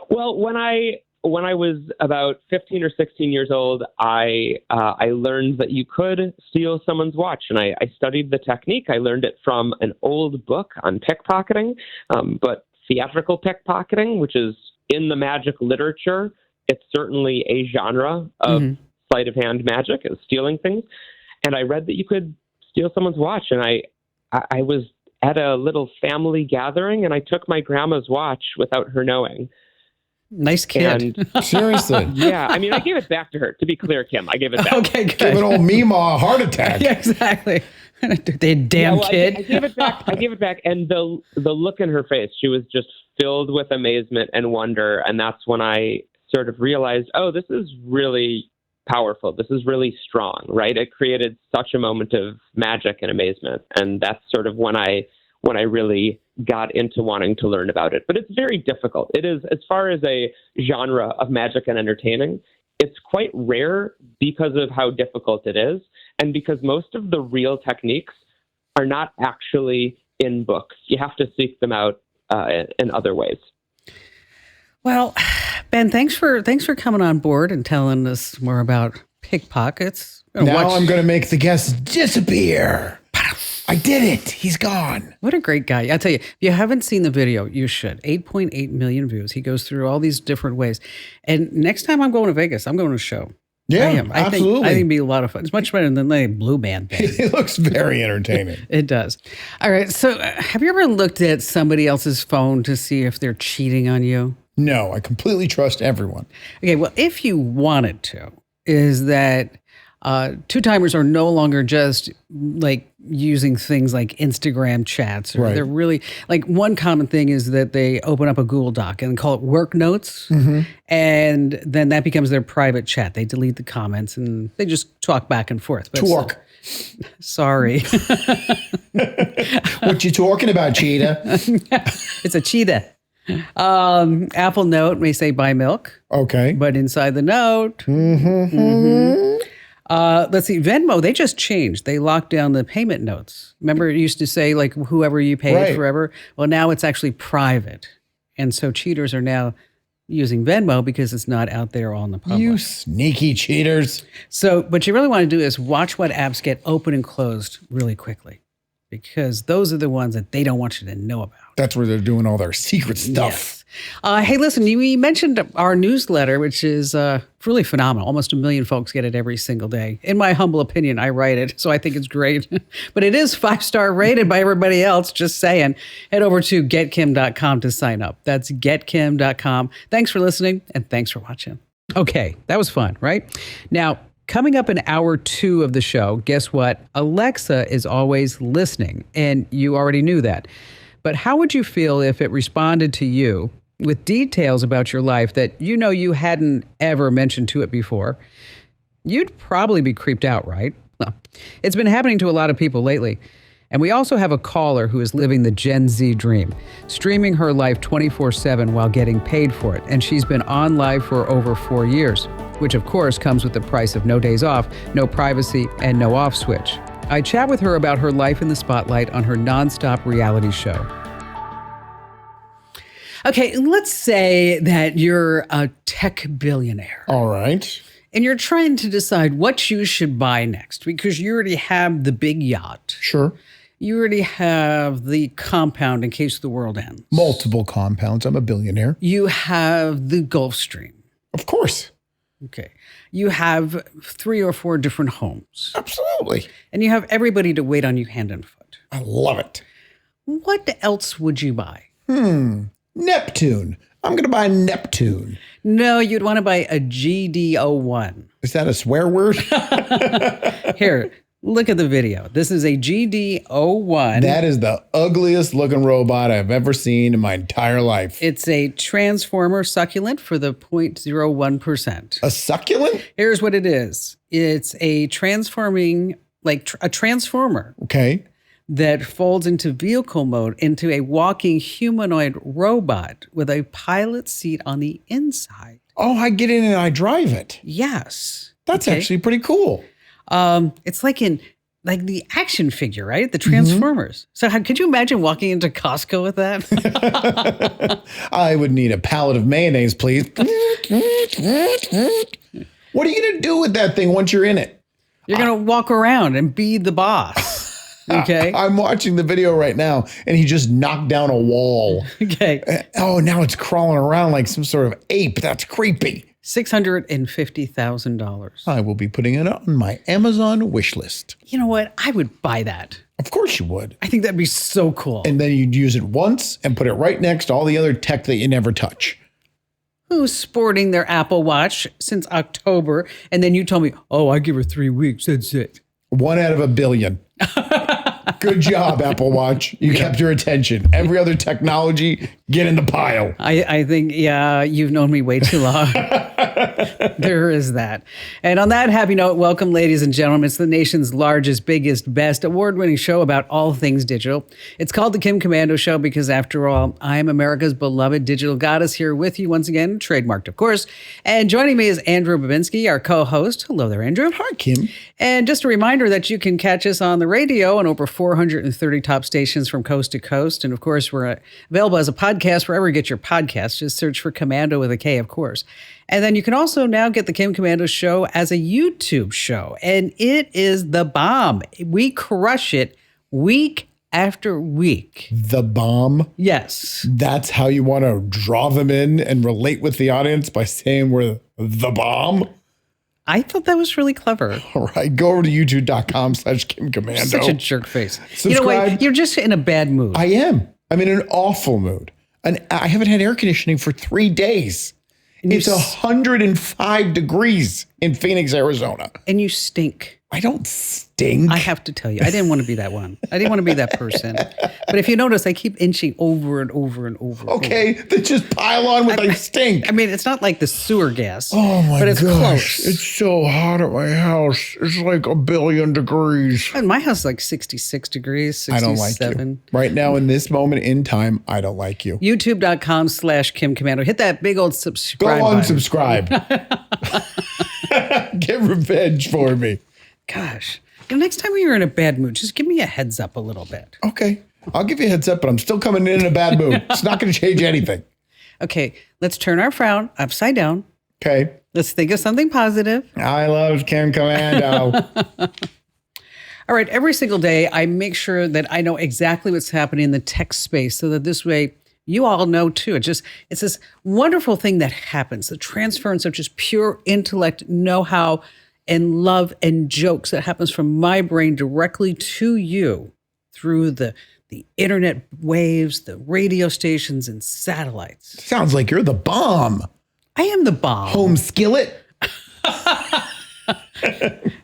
Well, when I was about 15 or 16 years old, I learned that you could steal someone's watch, and I studied the technique. I learned it from an old book on pickpocketing, but theatrical pickpocketing, which is in the magic literature. It's certainly a genre of sleight of hand magic, is stealing things. and I read that you could steal someone's watch. And I was at a little family gathering, and I took my grandma's watch without her knowing. Nice kid. And Seriously. yeah, I mean, I gave it back to her. To be clear, Kim, I gave it back. Okay, good. Give an old Mima a heart attack. Yeah, exactly. The damn Yeah, well, kid. I gave it back. I gave it back, and the look in her face, she was just filled with amazement and wonder. And that's when I sort of realized, oh, this is really powerful. This is really strong, right? It created such a moment of magic and amazement, and that's sort of when I really got into wanting to learn about it. But it's very difficult. It is, as far as a genre of magic and entertaining, it's quite rare because of how difficult it is, and because most of the real techniques are not actually in books. You have to seek them out in other ways. Well, Ben, thanks for coming on board and telling us more about pickpockets. Now I'm going to make the guest disappear. I did it. He's gone. What a great guy. I'll tell you, if you haven't seen the video, you should. 8.8 million views. He goes through all these different ways. And next time I'm going to Vegas, I'm going to a show. Yeah, I am. absolutely. I think it'd be a lot of fun. It's much better than the Blue Band thing. It looks very entertaining. It does. All right. So have you ever looked at somebody else's phone to see if they're cheating on you? No, I completely trust everyone. Okay. Well, if you wanted to, is that two-timers are no longer just like using things like Instagram chats. Or Right. They're really like, one common thing is that they open up a Google Doc and call it work notes. And then that becomes their private chat. They delete the comments and they just talk back and forth. But Talk. Sorry. What you talking about, cheetah? It's a cheetah. Apple Note may say buy milk, Okay. but inside the note, let's see, Venmo, they just changed. They locked down the payment notes. Remember, it used to say like whoever you paid Right. forever. Well, now it's actually private. And so cheaters are now using Venmo because it's not out there all in the public. You sneaky cheaters. So what you really want to do is watch what apps get open and closed really quickly, because those are the ones that they don't want you to know about. That's where they're doing all their secret stuff. Yes. Hey, listen, you mentioned our newsletter, which is really phenomenal. Almost 1 million folks get it every single day. In my humble opinion, I write it, so I think it's great. But it is 5-star rated by everybody else, just saying. Head over to getkim.com to sign up. That's getkim.com. Thanks for listening, and thanks for watching. Okay, that was fun, right? Now, coming up in hour 2 of the show, guess what? Alexa is always listening, and you already knew that. But how would you feel if it responded to you with details about your life that you know you hadn't ever mentioned to it before? You'd probably be creeped out, right? Well, it's been happening to a lot of people lately. And we also have a caller who is living the Gen Z dream, streaming her life 24/7 while getting paid for it. And she's been on live for over 4 years, which of course comes with the price of no days off, no privacy, and no off switch. I chat with her about her life in the spotlight on her nonstop reality show. Okay, let's say that you're a tech billionaire All right. and you're trying to decide what you should buy next because you already have the big yacht. Sure. You already have the compound in case the world ends. Multiple compounds. I'm a billionaire. You have the Gulfstream. Of course. Okay. You have 3 or 4 different homes. Absolutely. And you have everybody to wait on you hand and foot. I love it. What else would you buy? Neptune. I'm going to buy Neptune. No, you'd want to buy a GD01. Is that a swear word? Here, look at the video. This is a GD01. That is the ugliest looking robot I've ever seen in my entire life. It's a transformer succulent for the 0.01%. A succulent? Here's what it is. It's a transforming, like a transformer Okay. that folds into vehicle mode into a walking humanoid robot with a pilot seat on the inside. Oh, I get in and I drive it. Yes. That's Okay. actually pretty cool. It's like in like the action figure, right? The Transformers. So could you imagine walking into Costco with that? I would need a pallet of mayonnaise, please. What are you going to do with that thing once you're in it? You're going to walk around and be the boss. Okay. I'm watching the video right now, and he just knocked down a wall. Okay. Oh, now it's crawling around like some sort of ape. That's creepy. $650,000. I will be putting it on my Amazon wish list. You know what? I would buy that. Of course you would. I think that'd be so cool. And then you'd use it once and put it right next to all the other tech that you never touch. Who's sporting their Apple Watch since October? And then you told me, oh, I give her 3 weeks. That's it. 1 out of a billion. Good job, Apple Watch. You kept your attention. Every other technology, get in the pile. I think, yeah, you've known me way too long. There is that. And on that happy note, welcome, ladies and gentlemen. It's the nation's largest, biggest, best award-winning show about all things digital. It's called The Kim Komando Show because, after all, I am America's beloved digital goddess, here with you once again, trademarked, of course. And joining me is Andrew Babinski, our co-host. Hello there, Andrew. Hi, Kim. And just a reminder that you can catch us on the radio on over 430 top stations from coast to coast. And of course, we're available as a podcast wherever you get your podcasts. Just search for Commando with a K, of course. And then you can also now get the Kim Komando Show as a YouTube show. And it is the bomb. We crush it week after week. The bomb? Yes. That's how you want to draw them in and relate with the audience, by saying we're the bomb? I thought that was really clever. All right, go over to youtube.com/Kim Komando. Such a jerk face. Subscribe. You know what? You're just in a bad mood. I am. I'm in an awful mood. And I haven't had air conditioning for 3 days. It's 105 degrees in Phoenix, Arizona. And you stink. I don't stink. I have to tell you, I didn't want to be that one. I didn't want to be that person. But if you notice, I keep inching over and over and over. Okay, then just pile on with I stink. I mean, it's not like the sewer gas. Oh my but it's gosh. close. It's so hot at my house. It's like 1 billion degrees. And my house is like 66 degrees, 67. I don't like you. Right now, in this moment in time, I don't like you. YouTube.com/Kim Komando. Hit that big old subscribe Go button. unsubscribe. Get revenge for me. Gosh. Next time you're in a bad mood, just give me a heads up a little bit. Okay. I'll give you a heads up, but I'm still coming in a bad mood. It's not going to change anything. Okay, let's turn our frown upside down. Okay. Let's think of something positive. I love Kim Komando. All right, every single day, I make sure that I know exactly what's happening in the tech space so that this way you all know too. It's this wonderful thing that happens, the transference of just pure intellect, know-how, and love and jokes that happens from my brain directly to you through the internet waves, the radio stations, and satellites. Sounds like you're the bomb. I am the bomb. Home skillet.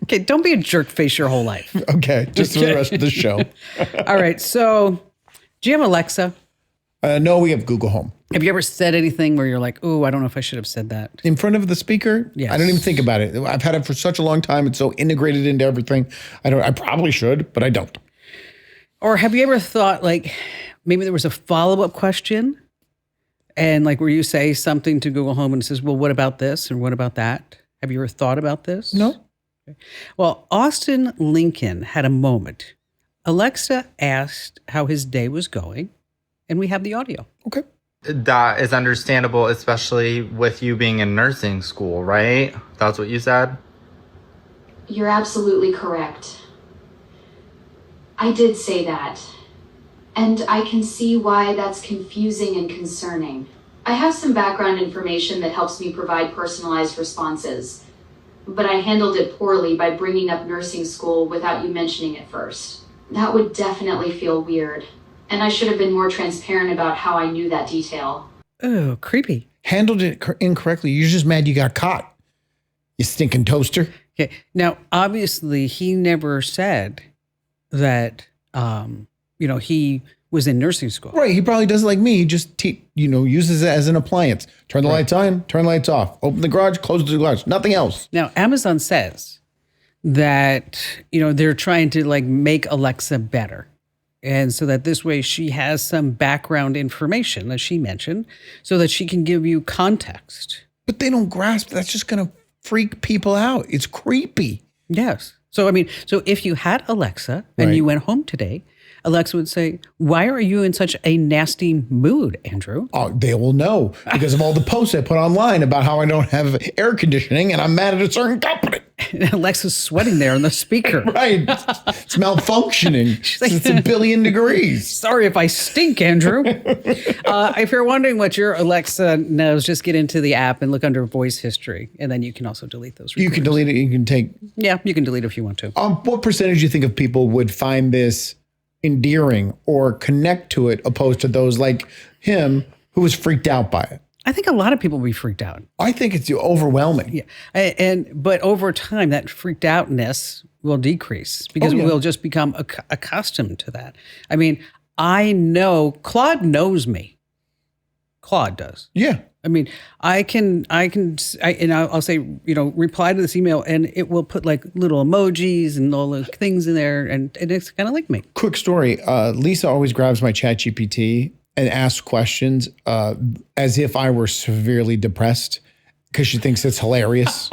Okay, don't be a jerk face your whole life. Okay, just for the rest of the show. All right, so do you have Alexa? No, we have Google Home. Have you ever said anything where you're like, "Ooh, I don't know if I should have said that"? In front of the speaker? Yes. I don't even think about it. I've had it for such a long time. It's so integrated into everything. I probably should, but I don't. Or have you ever thought like maybe there was a follow-up question and like where you say something to Google Home and it says, "Well, what about this and what about that?" Have you ever thought about this? No. Okay. Well, Austin Lincoln had a moment. Alexa asked how his day was going, and we have the audio. Okay. That is understandable, especially with you being in nursing school, right? That's what you said? You're absolutely correct. I did say that. And I can see why that's confusing and concerning. I have some background information that helps me provide personalized responses, but I handled it poorly by bringing up nursing school without you mentioning it first. That would definitely feel weird. And I should have been more transparent about how I knew that detail. Oh, creepy. Handled it incorrectly. You're just mad you got caught. You stinking toaster. Okay. Now, obviously, he never said that, he was in nursing school. Right. He probably does like me. He just, uses it as an appliance. Turn the lights on, turn the lights off. Open the garage, close the garage. Nothing else. Now, Amazon says that, they're trying to like make Alexa better. And so that this way she has some background information, as she mentioned, so that she can give you context. But they don't grasp that's just going to freak people out. It's creepy. Yes. So if you had Alexa and you went home today, Alexa would say, "Why are you in such a nasty mood, Andrew?" Oh, they will know because of all the posts I put online about how I don't have air conditioning and I'm mad at a certain company. Alexa's sweating there on the speaker. Right. It's malfunctioning. like, It's 1 billion degrees. Sorry if I stink, Andrew. If you're wondering what your Alexa knows, just get into the app and look under voice history. And then you can also delete those recordings. You can delete it. You can take. Yeah, you can delete it if you want to. What percentage do you think of people would find this endearing or connect to it opposed to those like him who was freaked out by it? I think a lot of people will be freaked out. I think it's overwhelming. Yeah. But over time, that freaked outness will decrease because we'll just become accustomed to that. I mean, I know Claude knows me. Claude does. Yeah. I mean, I'll say, reply to this email and it will put like little emojis and all the things in there. And it's kind of like me. Quick story. Lisa always grabs my ChatGPT and asks questions as if I were severely depressed because she thinks it's hilarious.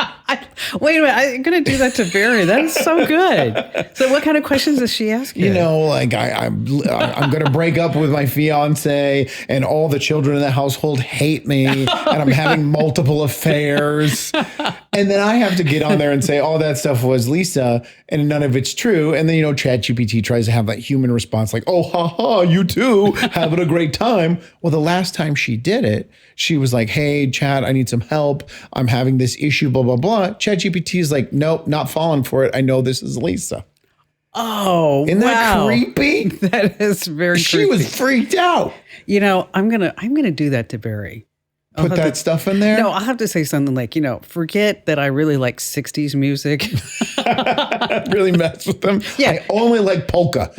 Wait a minute, I'm going to do that to Barry. That is so good. So what kind of questions does she ask you? Like I'm going to break up with my fiance and all the children in the household hate me and I'm having multiple affairs. And then I have to get on there and say, all that stuff was Lisa and none of it's true. And then, ChatGPT tries to have that human response like, oh, ha, you too, having a great time. Well, the last time she did it, she was like, hey, Chat, I need some help. I'm having this issue, blah, blah, blah. ChatGPT is like, nope, not falling for it. I know this is Lisa. Oh, Isn't that creepy? That is very creepy. She was freaked out. I'm gonna do that to Barry. Put that stuff in there? No, I'll have to say something like, forget that I really like 60s music. Really mess with them? Yeah. I only like polka.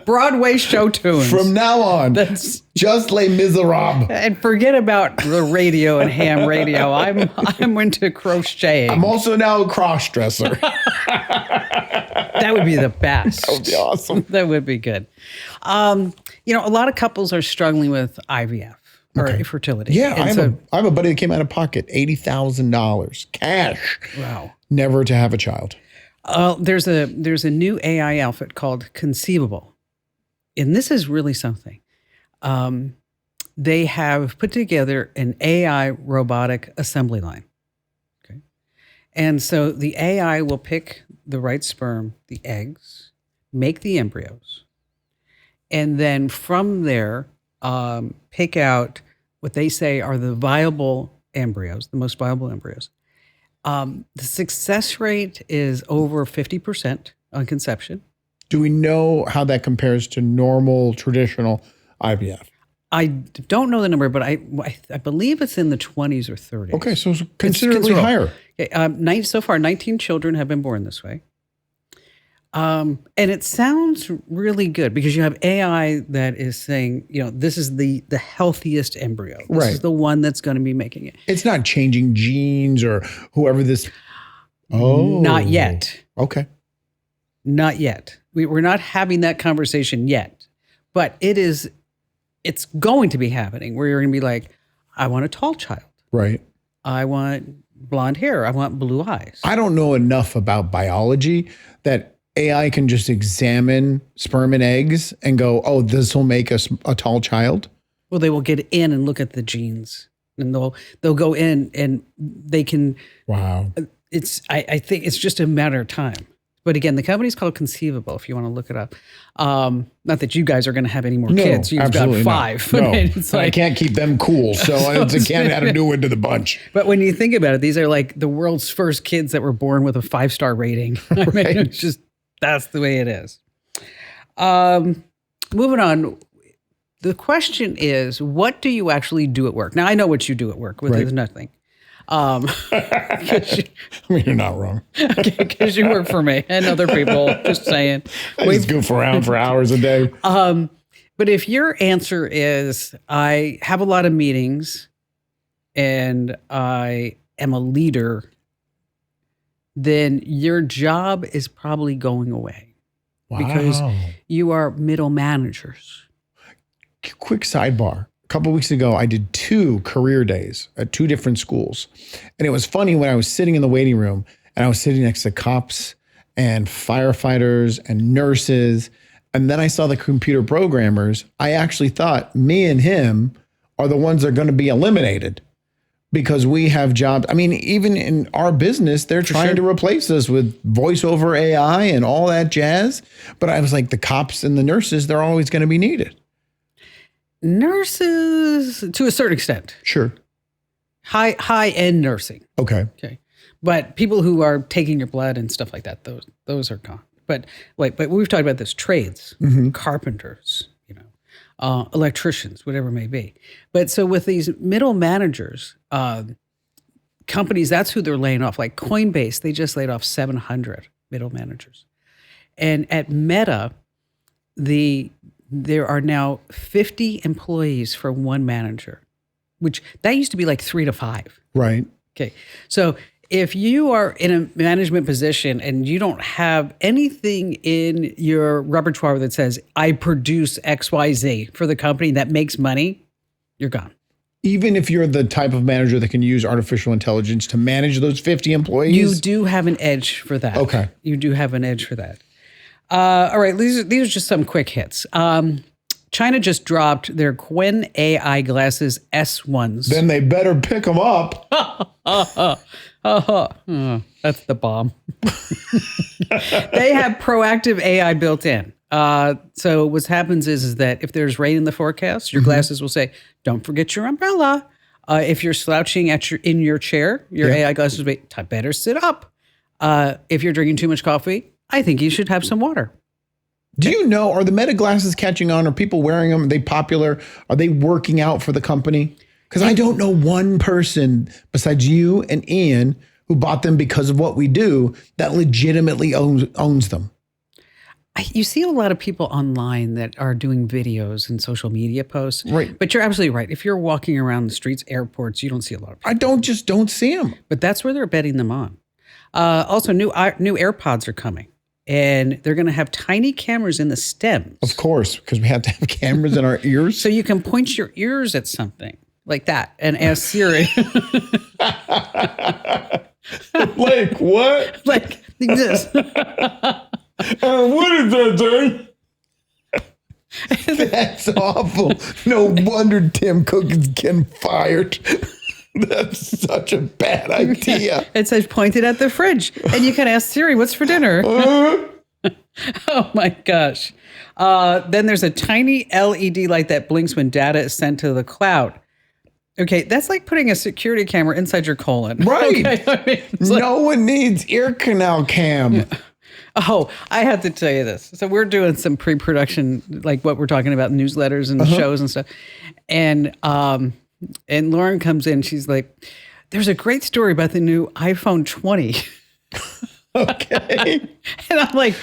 Broadway show tunes. From now on, just Les Miserables. And forget about the radio and ham radio. I'm into crocheting. I'm also now a cross-dresser. That would be the best. That would be awesome. That would be good. A lot of couples are struggling with IVF. Or fertility. Yeah, I have a buddy that came out of pocket, $80,000 cash. Wow. Never to have a child. There's a new AI outfit called Conceivable. And this is really something. They have put together an AI robotic assembly line. Okay. And so the AI will pick the right sperm, the eggs, make the embryos, and then from there, pick out what they say are the viable embryos, the most viable embryos. The success rate is over 50% on conception. Do we know how that compares to normal, traditional IVF? I don't know the number, but I believe it's in the 20s or 30s. Okay, so it's considerably higher. Okay, so far, 19 children have been born this way. And it sounds really good because you have AI that is saying, this is the healthiest embryo. This is the one that's going to be making it. It's not changing genes or whoever this. Oh, not yet. Okay. Not yet. We're not having that conversation yet, but it's going to be happening where you're going to be like, I want a tall child. Right. I want blonde hair. I want blue eyes. I don't know enough about biology that AI can just examine sperm and eggs and go, oh, this will make us a tall child. Well, they will get in and look at the genes and they'll go in and they can. Wow. I think it's just a matter of time. But again, the company's called Conceivable, if you want to look it up. Not that you guys are going to have any more kids. You've got 5. No, it's like, I can't keep them cool, so I can't add a new one to the bunch. But when you think about it, these are like the world's first kids that were born with a 5-star rating. I mean, it's just, that's the way it is. Moving on. The question is, what do you actually do at work? Now, I know what you do at work, which is nothing. You're not wrong. Because you work for me and other people, just saying. I just goof around for hours a day. But if your answer is, I have a lot of meetings and I am a leader, then your job is probably going away. Wow. Because you are middle managers. Quick sidebar. A couple of weeks ago, I did 2 career days at 2 different schools. And it was funny when I was sitting in the waiting room and I was sitting next to cops and firefighters and nurses. And then I saw the computer programmers. I actually thought me and him are the ones that are going to be eliminated because we have jobs. I mean, even in our business, they're trying to replace us with voice over AI and all that jazz. But I was like, the cops and the nurses, they're always going to be needed. Nurses, to a certain extent. Sure. High end nursing. Okay. But people who are taking your blood and stuff like that, those are gone. But we've talked about this, trades, carpenters, electricians, whatever it may be. But so with these middle managers, companies, that's who they're laying off. Like Coinbase, they just laid off 700 middle managers. And at Meta, there are now 50 employees for one manager, which that used to be like 3 to 5. Right. Okay. So if you are in a management position and you don't have anything in your repertoire that says, I produce XYZ for the company that makes money, you're gone. Even if you're the type of manager that can use artificial intelligence to manage those 50 employees? You do have an edge for that. Okay. You do have an edge for that. All right. These are just some quick hits. China just dropped their Quen AI glasses S1s. Then they better pick them up. That's the bomb. They have proactive AI built in. So what happens is that if there's rain in the forecast, your glasses will say, don't forget your umbrella. If you're slouching in your chair, your AI glasses will be, better sit up. If you're drinking too much coffee, I think you should have some water. Do you know, are the Meta glasses catching on? Are people wearing them? Are they popular? Are they working out for the company? Because I don't know one person besides you and Ian who bought them because of what we do that legitimately owns them. You see a lot of people online that are doing videos and social media posts. Right. But you're absolutely right. If you're walking around the streets, airports, you don't see a lot of people. I don't see them. But that's where they're betting them on. Also, new AirPods are coming. And they're going to have tiny cameras in the stems. Of course, because we have to have cameras in our ears. So you can point your ears at something like that and ask Siri. Like what? Like this. What is that thing? That's awful. No wonder Tim Cook is getting fired. That's such a bad idea. It says pointed at the fridge. And you can ask Siri, what's for dinner? Oh my gosh. Then there's a tiny LED light that blinks when data is sent to the cloud. Okay, that's like putting a security camera inside your colon. Right. Okay? I mean, no one needs ear canal cam. Oh, I have to tell you this. So we're doing some pre-production, like what we're talking about, newsletters and shows and stuff. And Lauren comes in. She's like, there's a great story about the new iPhone 20. Okay. And I'm like,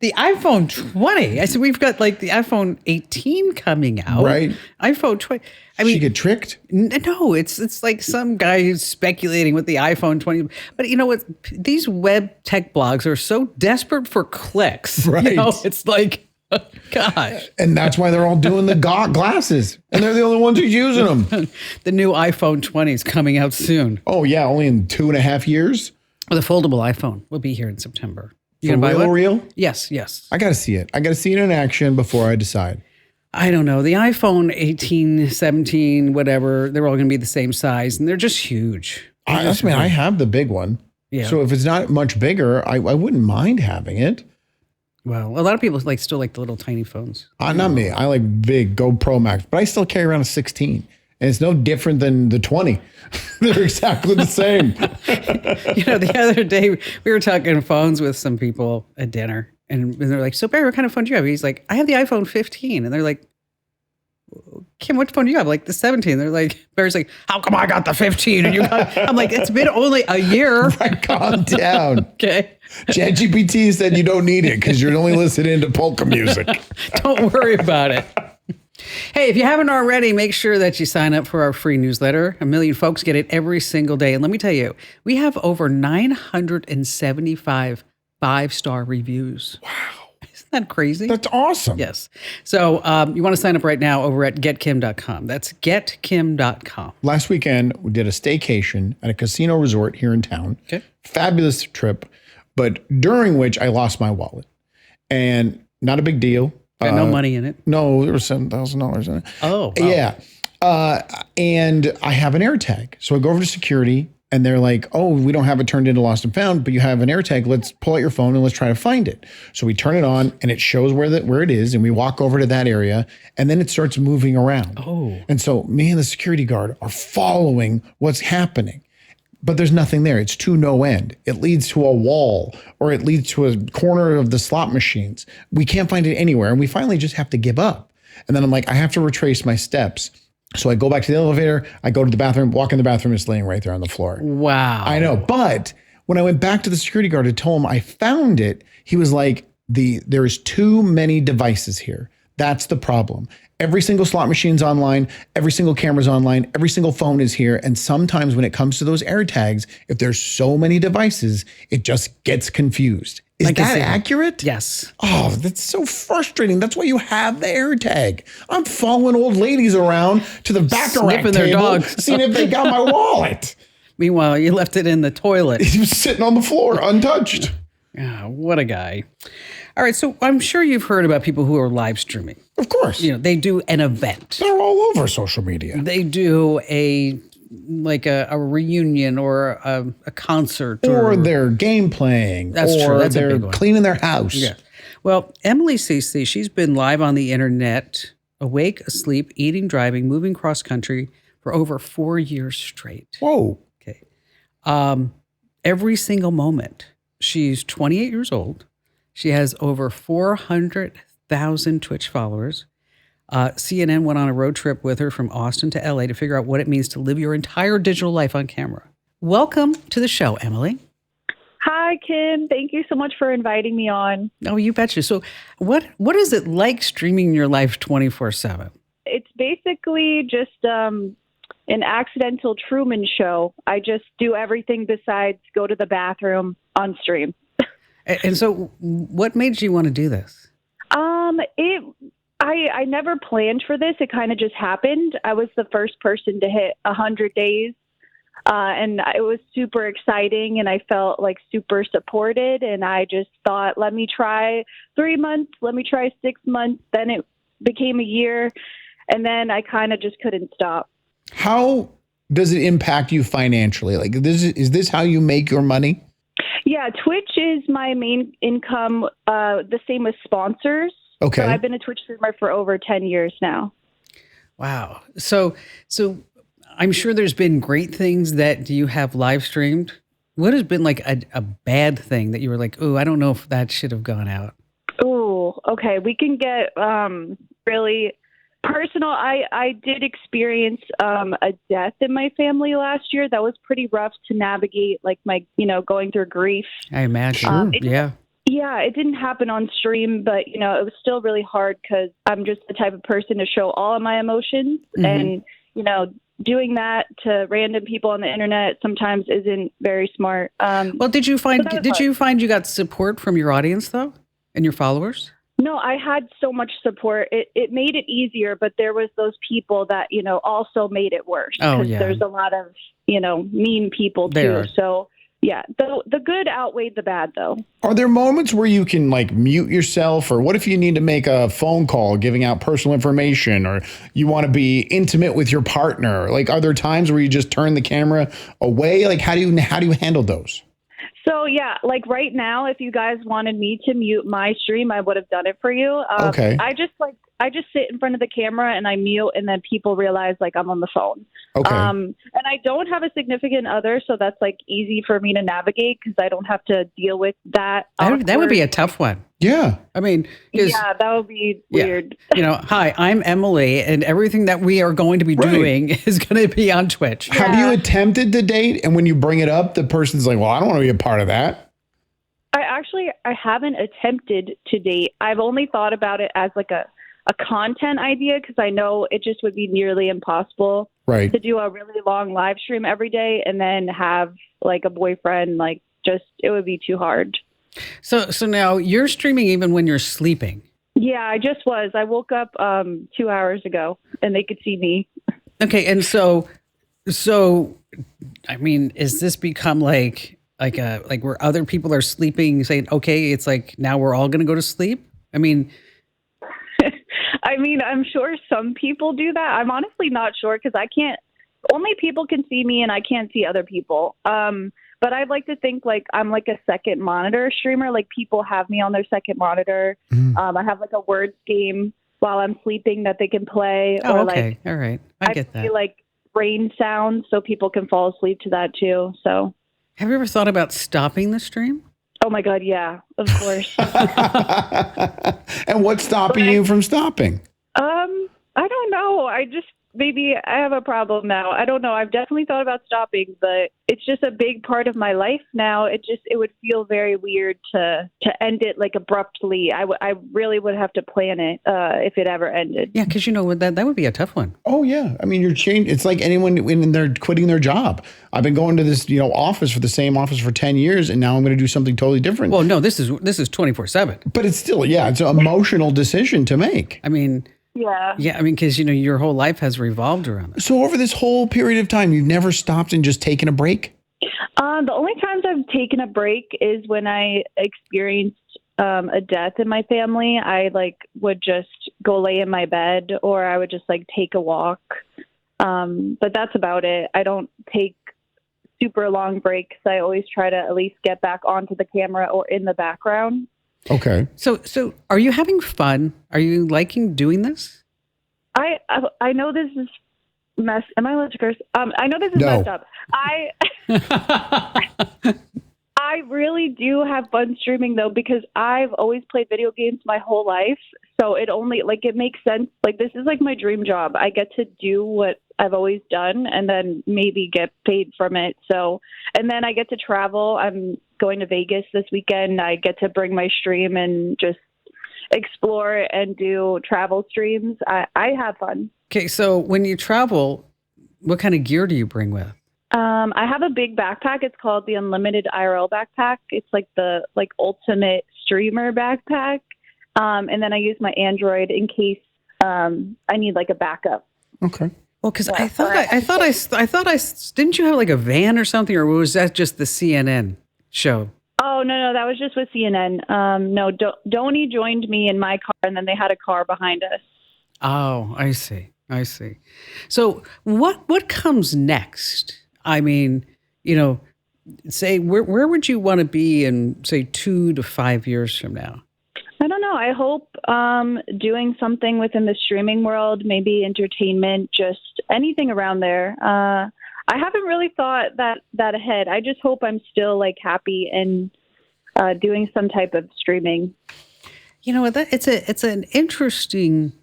the iPhone 20? I said, we've got like the iPhone 18 coming out. Right. iPhone 20. I mean, she get tricked? No, it's like some guy who's speculating with the iPhone 20. But you know what? These web tech blogs are so desperate for clicks. Right. You know, it's like, oh, gosh. And that's why they're all doing the glasses. And they're the only ones who's using them. The new iPhone 20 is coming out soon. Oh, yeah. Only in 2.5 years? The foldable iPhone will be here in September. You For gonna buy one? real? Yes. I got to see it. I got to see it in action before I decide. I don't know. The iPhone 18, 17, whatever, they're all going to be the same size, and they're just huge. I have the big one. Yeah. So if it's not much bigger, I wouldn't mind having it. Well, a lot of people still like the little tiny phones. Not me. I like big GoPro Max, but I still carry around a 16. And it's no different than the 20. They're exactly the same. The other day we were talking phones with some people at dinner, and they're like, so Barry, what kind of phone do you have? He's like, I have the iPhone 15. And they're like, Kim, what phone do you have? Like the 17. They're like, Barry's like, how come I got the 15? And you got, I'm like, it's been only a year. Right, calm down. Okay. ChatGPT said you don't need it because you're only listening to polka music. Don't worry about it. Hey, if you haven't already, make sure that you sign up for our free newsletter. 1 million folks get it every single day. And let me tell you, we have over 975 5-star reviews. Wow. Isn't that crazy? That's awesome. Yes. So you want to sign up right now over at getkim.com. That's getkim.com. Last weekend, we did a staycation at a casino resort here in town. Okay. Fabulous trip, but during which I lost my wallet. And not a big deal. Got no money in it. No, there was $7,000 in it. Oh, wow. Yeah. And I have an AirTag. So I go over to security and they're like, oh, we don't have it turned into lost and found, but you have an AirTag. Let's pull out your phone and let's try to find it. So we turn it on and it shows where it is. And we walk over to that area and then it starts moving around. Oh. And so me and the security guard are following what's happening. But there's nothing there. It's to no end. It leads to a wall or it leads to a corner of the slot machines. We can't find it anywhere. And we finally just have to give up. And then I'm like, I have to retrace my steps. So I go back to the elevator, I go to the bathroom, walk in the bathroom, it's laying right there on the floor. Wow. I know. But when I went back to the security guard to tell him I found it, he was like, there's too many devices here. That's the problem. Every single slot machine's online, every single camera's online, every single phone is here. And sometimes when it comes to those AirTags, if there's so many devices, it just gets confused. Is that accurate? Yes. Oh, that's so frustrating. That's why you have the AirTag. I'm following old ladies around to the baccarat Sniffing their table, dogs. seeing if they got my wallet. Meanwhile, you left it in the toilet. He was sitting on the floor, untouched. Oh, what a guy. All right, so I'm sure you've heard about people who are live streaming. Of course. You know, they do an event. They're all over social media. They do a reunion or a concert. Or they're game playing. That's or true. That's a they're big one. cleaning their house. Yeah. Well, Emily Cece, she's been live on the internet, awake, asleep, eating, driving, moving cross country for over 4 years straight. Whoa. Okay. Every single moment. She's 28 years old. She has over 400,000 Twitch followers. CNN went on a road trip with her from Austin to LA to figure out what it means to live your entire digital life on camera. Welcome to the show, Emily. Hi, Kim. Thank you so much for inviting me on. Oh, you betcha. So what is it like streaming your life 24/7? It's basically just an accidental Truman Show. I just do everything besides go to the bathroom on stream. And so what made you want to do this? I never planned for this. It kind of just happened. I was the first person to hit 100 days. And it was super exciting and I felt like super supported. And I just thought, let me try 3 months, let me try 6 months. Then it became a year. And then I kind of just couldn't stop. How does it impact you financially? Like, is this how you make your money? Yeah, Twitch is my main income, the same as sponsors. Okay. So I've been a Twitch streamer for over 10 years now. Wow. So I'm sure there's been great things that you have live streamed. What has been like a bad thing that you were like, oh, I don't know if that should have gone out? Oh, okay. We can get really personal. I did experience a death in my family last year. That was pretty rough to navigate, like going through grief. I imagine. Yeah. Yeah, it didn't happen on stream, but, it was still really hard because I'm just the type of person to show all of my emotions. Mm-hmm. And, doing that to random people on the internet sometimes isn't very smart. Well, did you find you got support from your audience, though, and your followers? No, I had so much support. It made it easier, but there was those people that, also made it worse. Oh, yeah. There's a lot of, mean people, too. So, yeah, the good outweighed the bad, though. Are there moments where you can mute yourself, or what if you need to make a phone call giving out personal information, or you want to be intimate with your partner? Are there times where you just turn the camera away? How do you handle those? So, yeah, right now, if you guys wanted me to mute my stream, I would have done it for you. Okay. I just sit in front of the camera and I mute, and then people realize I'm on the phone. Okay. And I don't have a significant other, so that's easy for me to navigate because I don't have to deal with that. That would be a tough one. Yeah. I mean, yeah, that would be weird. Hi, I'm Emily, and everything that we are going to be doing is going to be on Twitch. Yeah. Have you attempted to date? And when you bring it up, the person's like, well, I don't want to be a part of that. I haven't attempted to date. I've only thought about it as a content idea because I know it just would be nearly impossible to do a really long live stream every day and then have a boyfriend. It would be too hard. So now you're streaming even when you're sleeping. Yeah, I just was. I woke up 2 hours ago and they could see me. Okay, and so I mean, is this become like where other people are sleeping saying, okay, it's now we're all going to go to sleep? I mean, I mean, I'm sure some people do that. I'm honestly not sure because only people can see me and I can't see other people. But I'd like to think like I'm like a second monitor streamer. Like people have me on their second monitor. I have like a words game while I'm sleeping that they can play. Oh, or okay. like All right. I get that. like rain sounds so people can fall asleep to that too. So Have you ever thought about stopping the stream? oh my God, yeah, of course. And what's stopping you from stopping? I don't know. Maybe I have a problem now. I don't know. I've definitely thought about stopping, but it's just a big part of my life now. It would feel very weird to end it like abruptly. I really would have to plan it if it ever ended. Yeah, because that would be a tough one. Oh yeah, I mean you're changing. It's like anyone when they're quitting their job. I've been going to this office for the same office for 10 years, and now I'm going to do something totally different. Well, no, this is 24/7. But it's still it's an emotional decision to make. I mean. Yeah. I mean, because, your whole life has revolved around it. So over this whole period of time, you've never stopped and just taken a break? The only times I've taken a break is when I experienced a death in my family. I would just go lay in my bed or I would just take a walk. But that's about it. I don't take super long breaks. I always try to at least get back onto the camera or in the background. Okay. So are you having fun? Are you liking doing this? I know this is mess. Am I allowed to curse? I know this is messed up. I really do have fun streaming though, because I've always played video games my whole life. So it makes sense. This is my dream job. I get to do what I've always done and then maybe get paid from it. So, and then I get to travel. I'm going to Vegas this weekend. I get to bring my stream and just explore and do travel streams. I have fun. Okay. So when you travel, what kind of gear do you bring with? I have a big backpack. It's called the Unlimited IRL backpack. It's the ultimate streamer backpack. And then I use my Android in case I need a backup. Okay. Well, because I thought didn't you have a van or something, or was that just the CNN show? Oh no, that was just with CNN. No, Donnie joined me in my car, and then they had a car behind us. Oh, I see. So what comes next? I mean, say where would you want to be in say 2 to 5 years from now? I don't know. I hope doing something within the streaming world, maybe entertainment, just anything around there. I haven't really thought that ahead. I just hope I'm still happy and doing some type of streaming. It's an interesting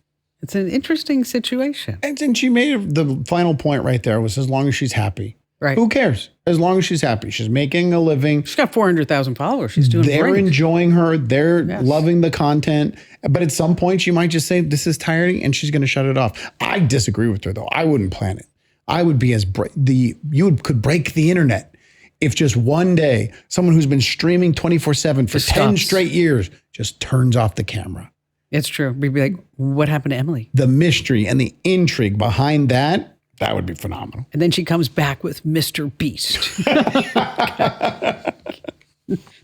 situation. And she made the final point right there was as long as she's happy. Right. Who cares? As long as she's happy. She's making a living. She's got 400,000 followers. She's doing They're great. enjoying her. They're Yes. loving the content. But at some point, she might just say, this is tiring, and she's going to shut it off. I disagree with her, though. I wouldn't plan it. I would be could break the internet if just one day someone who's been streaming 24/7 for Just 10 stops. straight years just turns off the camera. It's true. We'd be like, what happened to Emily? The mystery and the intrigue behind that would be phenomenal. And then she comes back with Mr. Beast.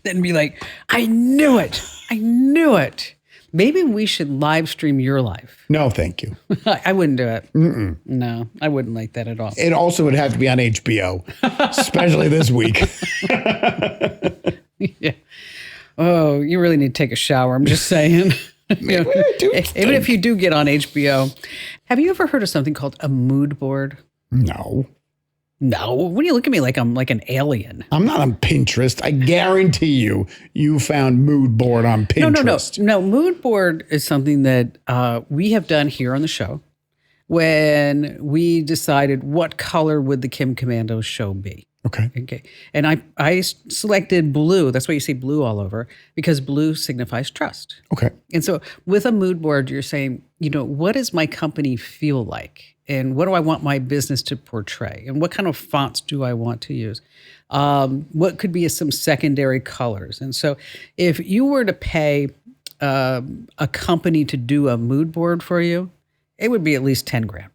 Then be like, I knew it. Maybe we should live stream your life. No, thank you. I wouldn't do it. Mm-mm. No, I wouldn't like that at all. It also would have to be on HBO, especially this week. Yeah. Oh, you really need to take a shower. I'm just saying. Even if you do get on HBO, have you ever heard of something called a mood board? No. When you look at me like I'm like an alien. I'm not on Pinterest. I guarantee you found mood board on Pinterest. No. Mood board is something that we have done here on the show when we decided what color would the Kim Commandos show be. Okay. And I selected blue. That's why you see blue all over, because blue signifies trust. Okay. And so with a mood board, you're saying, what does my company feel like? And what do I want my business to portray? And what kind of fonts do I want to use? What could be some secondary colors? And so if you were to pay a company to do a mood board for you, it would be at least 10 grand.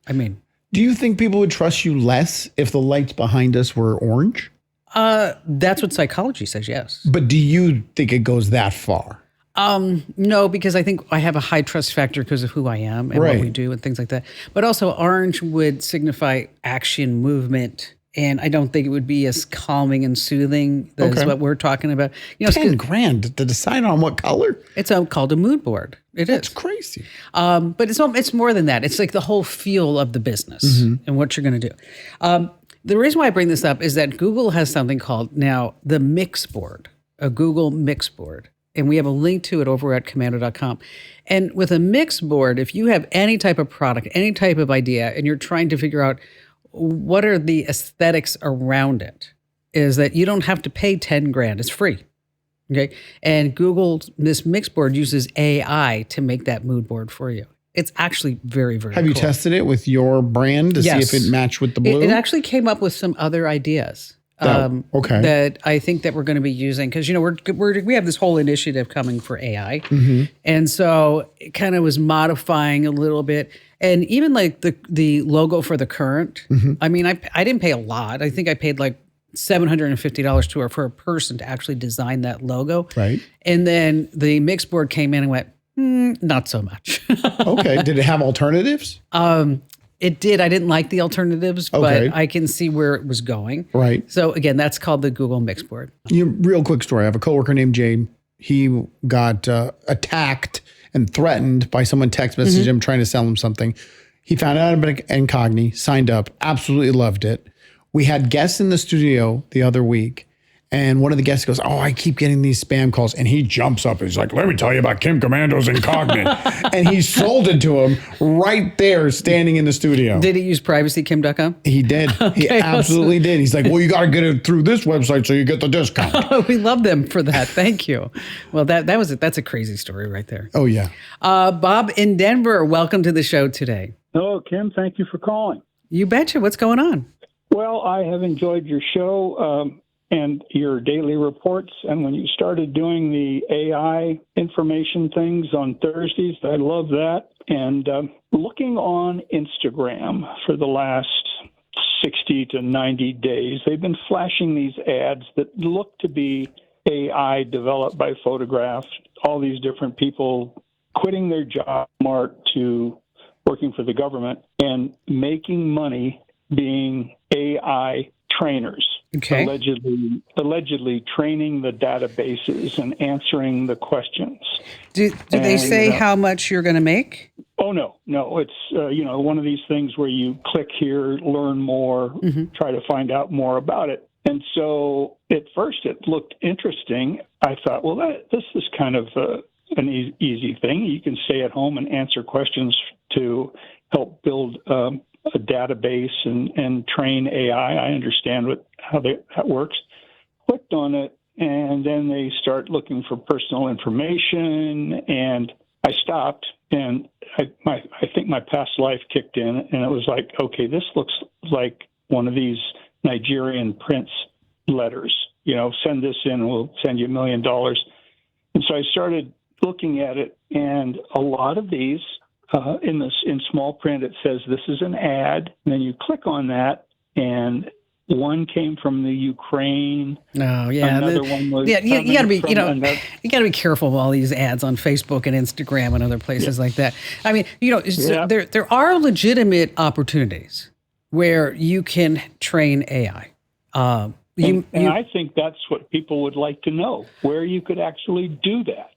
I mean, do you think people would trust you less if the lights behind us were orange? That's what psychology says, yes. But do you think it goes that far? No, because I think I have a high trust factor because of who I am and what we do and things like that. But also, orange would signify action, movement. And I don't think it would be as calming and soothing as what we're talking about. You know, $10,000 to decide on what color? It's called a mood board. That's crazy. But it's more than that. It's like the whole feel of the business and what you're going to do. The reason why I bring this up is that Google has something called now the mix board, a Google mix board. And we have a link to it over at commando.com. And with a mix board, if you have any type of product, any type of idea, and you're trying to figure out what are the aesthetics around it, is that you don't have to pay 10 grand. It's free. Okay. And Google, this mix board uses AI to make that mood board for you. It's actually very, very Have you tested it with your brand to see if it matched with the blue? It actually came up with some other ideas. That I think that we're going to be using because, you know, we have this whole initiative coming for AI. And so it kind of was modifying a little bit. And even like the logo for the Current, I mean, I didn't pay a lot. I think I paid like $750 to her for a person to actually design that logo. Right. And then the mix board came in and went, not so much. Okay. Did it have alternatives? It did. I didn't like the alternatives, but I can see where it was going. Right. So again, that's called the Google Mix Board. Real quick story. I have a coworker named Jay. He got attacked and threatened by someone text messaged him trying to sell him something. He found out about Incogni, signed up, absolutely loved it. We had guests in the studio the other week. And one of the guests goes, "Oh, I keep getting these spam calls." And he jumps up and he's like, "Let me tell you about Kim Commando's Incogni." And he sold it to him right there standing in the studio. Did he use privacykim.com? He did. He absolutely did. He's like, "Well, you got to get it through this website so you get the discount." We love them for that. Thank you. Well, that's a crazy story right there. Oh, yeah. Bob in Denver, welcome to the show today. Hello, Kim. Thank you for calling. You betcha. What's going on? Well, I have enjoyed your show and your daily reports. And when you started doing the AI information things on Thursdays, I love that. And looking on Instagram for the last 60 to 90 days, they've been flashing these ads that look to be AI developed by photographs, all these different people quitting their job to working for the government and making money being AI trainers. Okay. Allegedly training the databases and answering the questions. Do they say how much you're going to make? Oh, no. It's, one of these things where you click here, learn more, try to find out more about it. And so at first it looked interesting. I thought, well, this is kind of an easy thing. You can stay at home and answer questions to help build a database and train AI. I understand how that works. Clicked on it, and then they start looking for personal information, and I stopped, and I think my past life kicked in, and it was like, okay, this looks like one of these Nigerian prince letters. Send this in, and we'll send you $1 million. And so I started looking at it, and a lot of these, in small print, it says this is an ad, and then you click on that, and one came from the Ukraine. Oh, yeah. Another one was you got to be, you got to be careful of all these ads on Facebook and Instagram and other places like that. I mean, there are legitimate opportunities where you can train AI. And I think that's what people would like to know, where you could actually do that.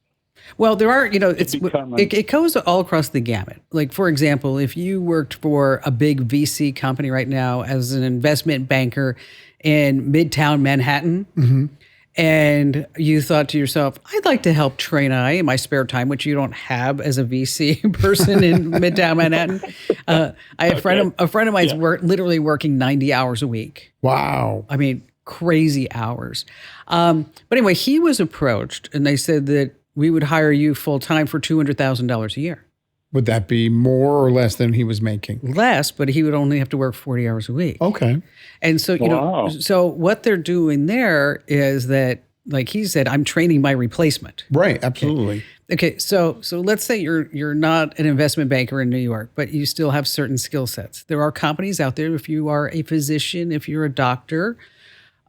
Well, there are, it goes all across the gamut. Like, for example, if you worked for a big VC company right now as an investment banker in Midtown Manhattan, and you thought to yourself, I'd like to help train AI in my spare time, which you don't have as a VC person in Midtown Manhattan. I have a friend of mine's literally working 90 hours a week. Wow. I mean, crazy hours. But anyway, he was approached, and they said that we would hire you full time for $200,000 a year. Would that be more or less than he was making? Less, but he would only have to work 40 hours a week. Okay. And so, so what they're doing there is that, like he said, I'm training my replacement. Right. Absolutely. Okay. So let's say you're not an investment banker in New York, but you still have certain skill sets. There are companies out there, if you are a physician, if you're a doctor,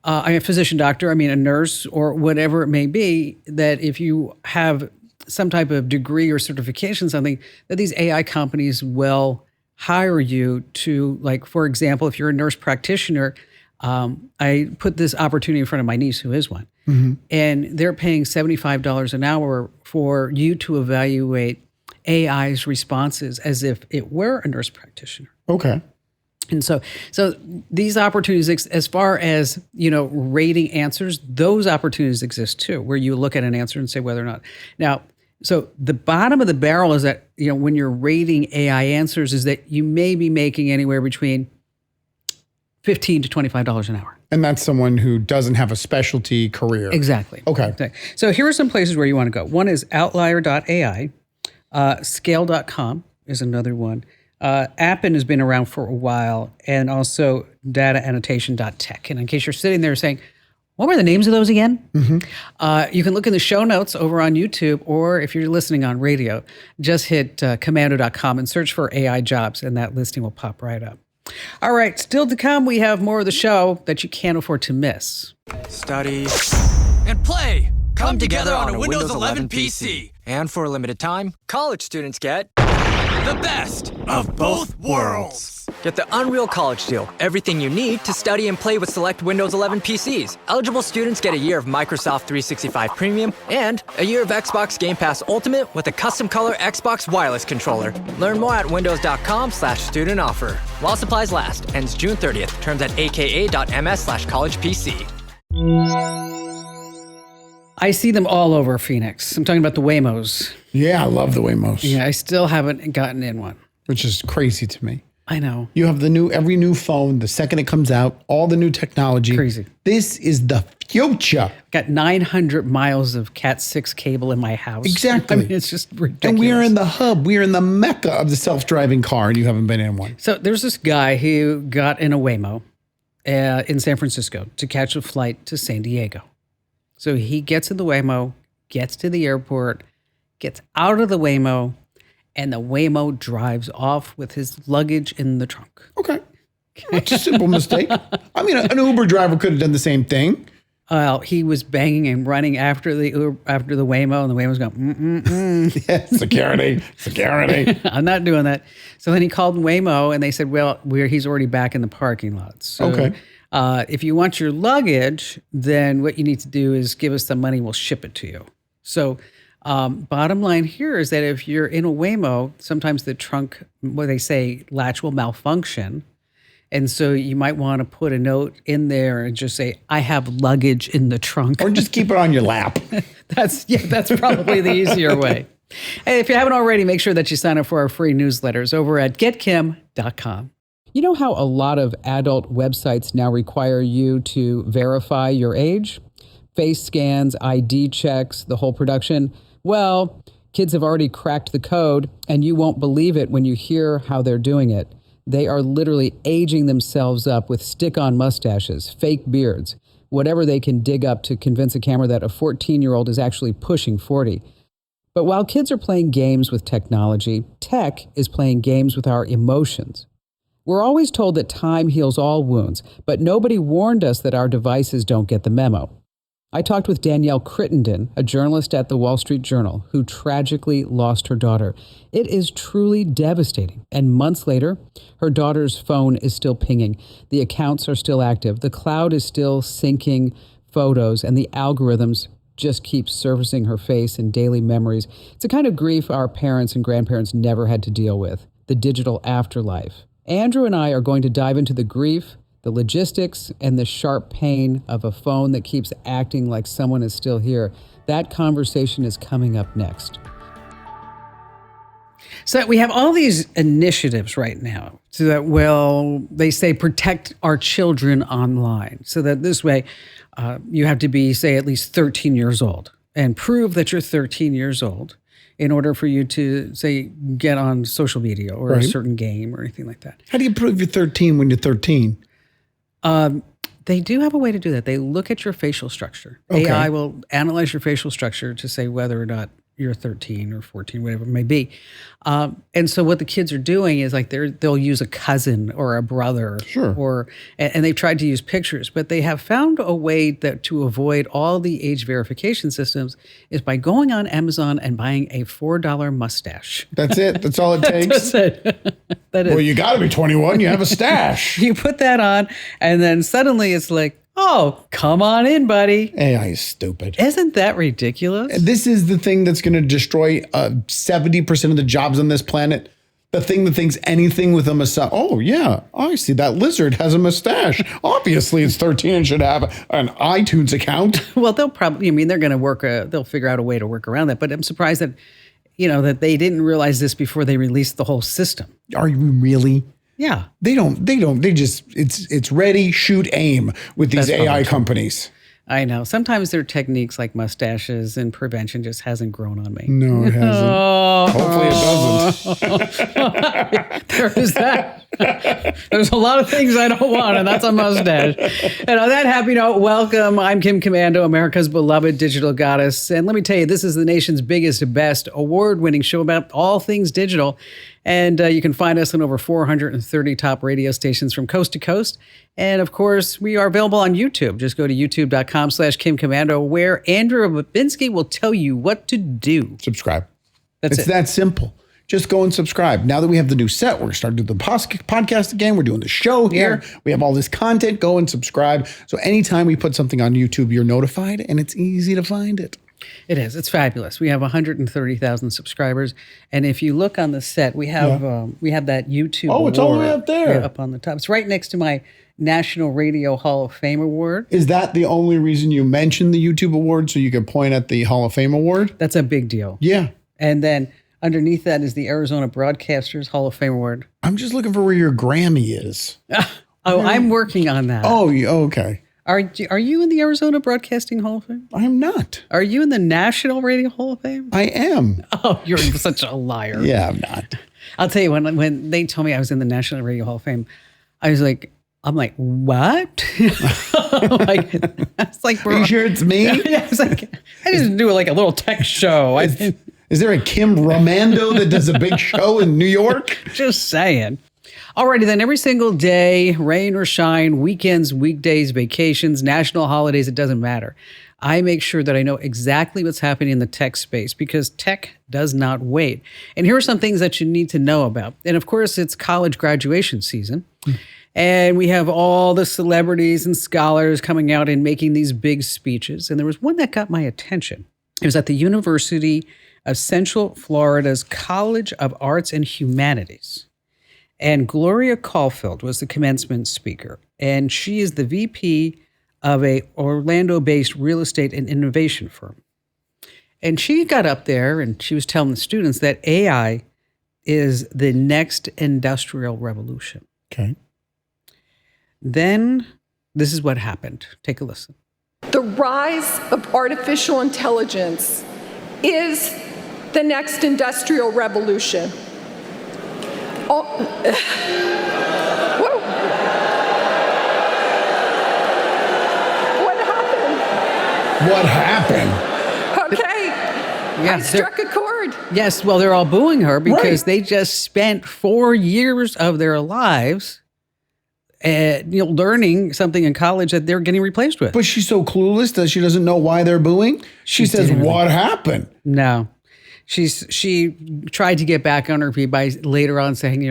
a physician doctor, a nurse or whatever it may be, that if you have some type of degree or certification, something that these AI companies will hire you to, like, for example, if you're a nurse practitioner, I put this opportunity in front of my niece who is one, and they're paying $75 an hour for you to evaluate AI's responses as if it were a nurse practitioner. Okay. And so these opportunities, as far as, rating answers, those opportunities exist too, where you look at an answer and say whether or not. Now, so the bottom of the barrel is that, when you're rating AI answers, is that you may be making anywhere between $15 to $25 an hour. And that's someone who doesn't have a specialty career. Exactly. Okay. So here are some places where you want to go. One is outlier.ai. Scale.com is another one. Appen has been around for a while, and also dataannotation.tech. And in case you're sitting there saying, what were the names of those again? You can look in the show notes over on YouTube, or if you're listening on radio, just hit commando.com and search for AI jobs, and that listing will pop right up. All right, still to come, we have more of the show that you can't afford to miss. Study and play come together on a Windows 11 PC. And for a limited time, college students get the best of both worlds. Get the Unreal College Deal. Everything you need to study and play with select Windows 11 PCs. Eligible students get a year of Microsoft 365 Premium and a year of Xbox Game Pass Ultimate with a custom color Xbox wireless controller. Learn more at windows.com/student offer. While supplies last. Ends June 30th. Terms at aka.ms/collegepc. I see them all over Phoenix. I'm talking about the Waymos. Yeah, I love the Waymos. Yeah, I still haven't gotten in one. Which is crazy to me. I know. You have every new phone, the second it comes out, all the new technology. Crazy. This is the future. Got 900 miles of Cat 6 cable in my house. Exactly. I mean, it's just ridiculous. And we are in the hub. We are in the mecca of the self-driving car, and you haven't been in one. So there's this guy who got in a Waymo in San Francisco to catch a flight to San Diego. So he gets in the Waymo, gets to the airport, gets out of the Waymo, and the Waymo drives off with his luggage in the trunk. Okay. It's a simple mistake. I mean, an Uber driver could have done the same thing. Well, he was banging and running after the Waymo, and the Waymo's going, Yeah, security. I'm not doing that. So then he called Waymo, and they said, well, he's already back in the parking lot. So, okay. If you want your luggage, then what you need to do is give us the money, we'll ship it to you. So bottom line here is that if you're in a Waymo, sometimes the trunk, what they say, latch will malfunction. And so you might want to put a note in there and just say, I have luggage in the trunk. Or just keep it on your lap. That's probably the easier way. And if you haven't already, make sure that you sign up for our free newsletters over at getkim.com. You know how a lot of adult websites now require you to verify your age? Face scans, ID checks, the whole production. Well, kids have already cracked the code, and you won't believe it when you hear how they're doing it. They are literally aging themselves up with stick-on mustaches, fake beards, whatever they can dig up to convince a camera that a 14-year-old is actually pushing 40. But while kids are playing games with technology, tech is playing games with our emotions. We're always told that time heals all wounds, but nobody warned us that our devices don't get the memo. I talked with Danielle Crittenden, a journalist at the Wall Street Journal, who tragically lost her daughter. It is truly devastating. And months later, her daughter's phone is still pinging. The accounts are still active. The cloud is still syncing photos, and the algorithms just keep surfacing her face in daily memories. It's a kind of grief our parents and grandparents never had to deal with, the digital afterlife. Andrew and I are going to dive into the grief, the logistics, and the sharp pain of a phone that keeps acting like someone is still here. That conversation is coming up next. So we have all these initiatives right now so that, well, they say protect our children online. So that this way you have to be, say, at least 13 years old and prove that you're 13 years old in order for you to, say, get on social media or a certain game or anything like that. How do you prove you're 13 when you're 13? They do have a way to do that. They look at your facial structure. Okay. AI will analyze your facial structure to say whether or not you're 13 or 14, whatever it may be. And so what the kids are doing is like they'll use a cousin or a brother, and they've tried to use pictures, but they have found a way that to avoid all the age verification systems is by going on Amazon and buying a $4 mustache. That's it. That's all it takes. That's it. That is. Well, you got to be 21. You have a stash. You put that on, and then suddenly it's like, oh, come on in, buddy. AI is stupid. Isn't that ridiculous? This is the thing that's going to destroy 70% of the jobs on this planet. The thing that thinks anything with a mustache. Oh, yeah, I see that lizard has a mustache. Obviously, it's 13 and should have an iTunes account. Well, they'll probably, they're going to they'll figure out a way to work around that. But I'm surprised that, that they didn't realize this before they released the whole system. Are you really? Yeah. They just, it's ready, shoot, aim with these AI companies. I know. Sometimes their techniques like mustaches and prevention just hasn't grown on me. No, it hasn't. Hopefully it doesn't. There is that. There's a lot of things I don't want, and that's a mustache. And on that happy note, welcome. I'm Kim Commando, America's beloved digital goddess. And let me tell you, this is the nation's biggest, best, award-winning show about all things digital. And you can find us on over 430 top radio stations from coast to coast. And of course, we are available on YouTube. Just go to youtube.com/Kim Commando, where Andrew Babinski will tell you what to do. Subscribe. It's that simple. Just go and subscribe. Now that we have the new set, we're starting to do the podcast again. We're doing the show here. Yeah. We have all this content. Go and subscribe. So anytime we put something on YouTube, you're notified, and it's easy to find it. It is. It's fabulous. We have 130,000 subscribers, and if you look on the set, we have that YouTube. Oh, it's all the way up there, up on the top. It's right next to my National Radio Hall of Fame award. Is that the only reason you mentioned the YouTube award, so you could point at the Hall of Fame award? That's a big deal. Yeah, and then underneath that is the Arizona Broadcasters Hall of Fame award. I'm just looking for where your Grammy is. I'm working on that. Oh, okay. Are you in the Arizona Broadcasting Hall of Fame? I am not. Are you in the National Radio Hall of Fame? I am. Oh, you're such a liar. Yeah, I'm not. I'll tell you, when they told me I was in the National Radio Hall of Fame, I'm like, what? It's like, are you sure it's me? Yeah, it's like, I just do like a little tech show. Is there a Kim Romando that does a big show in New York? Just saying. Alrighty then, every single day, rain or shine, weekends, weekdays, vacations, national holidays, it doesn't matter. I make sure that I know exactly what's happening in the tech space because tech does not wait. And here are some things that you need to know about. And of course, it's college graduation season. And we have all the celebrities and scholars coming out and making these big speeches. And there was one that got my attention. It was at the University of Central Florida's College of Arts and Humanities. And Gloria Caulfield was the commencement speaker. And she is the VP of a Orlando-based real estate and innovation firm. And she got up there and she was telling the students that AI is the next industrial revolution. Okay. Then this is what happened. Take a listen. The rise of artificial intelligence is the next industrial revolution. Oh, whoa. What happened? Okay. Yeah, I struck a chord. Yes, well, they're all booing her because they just spent 4 years of their lives learning something in college that they're getting replaced with. But she's so clueless that she doesn't know why they're booing. She says, what happened? No. She tried to get back on her feet by later on saying,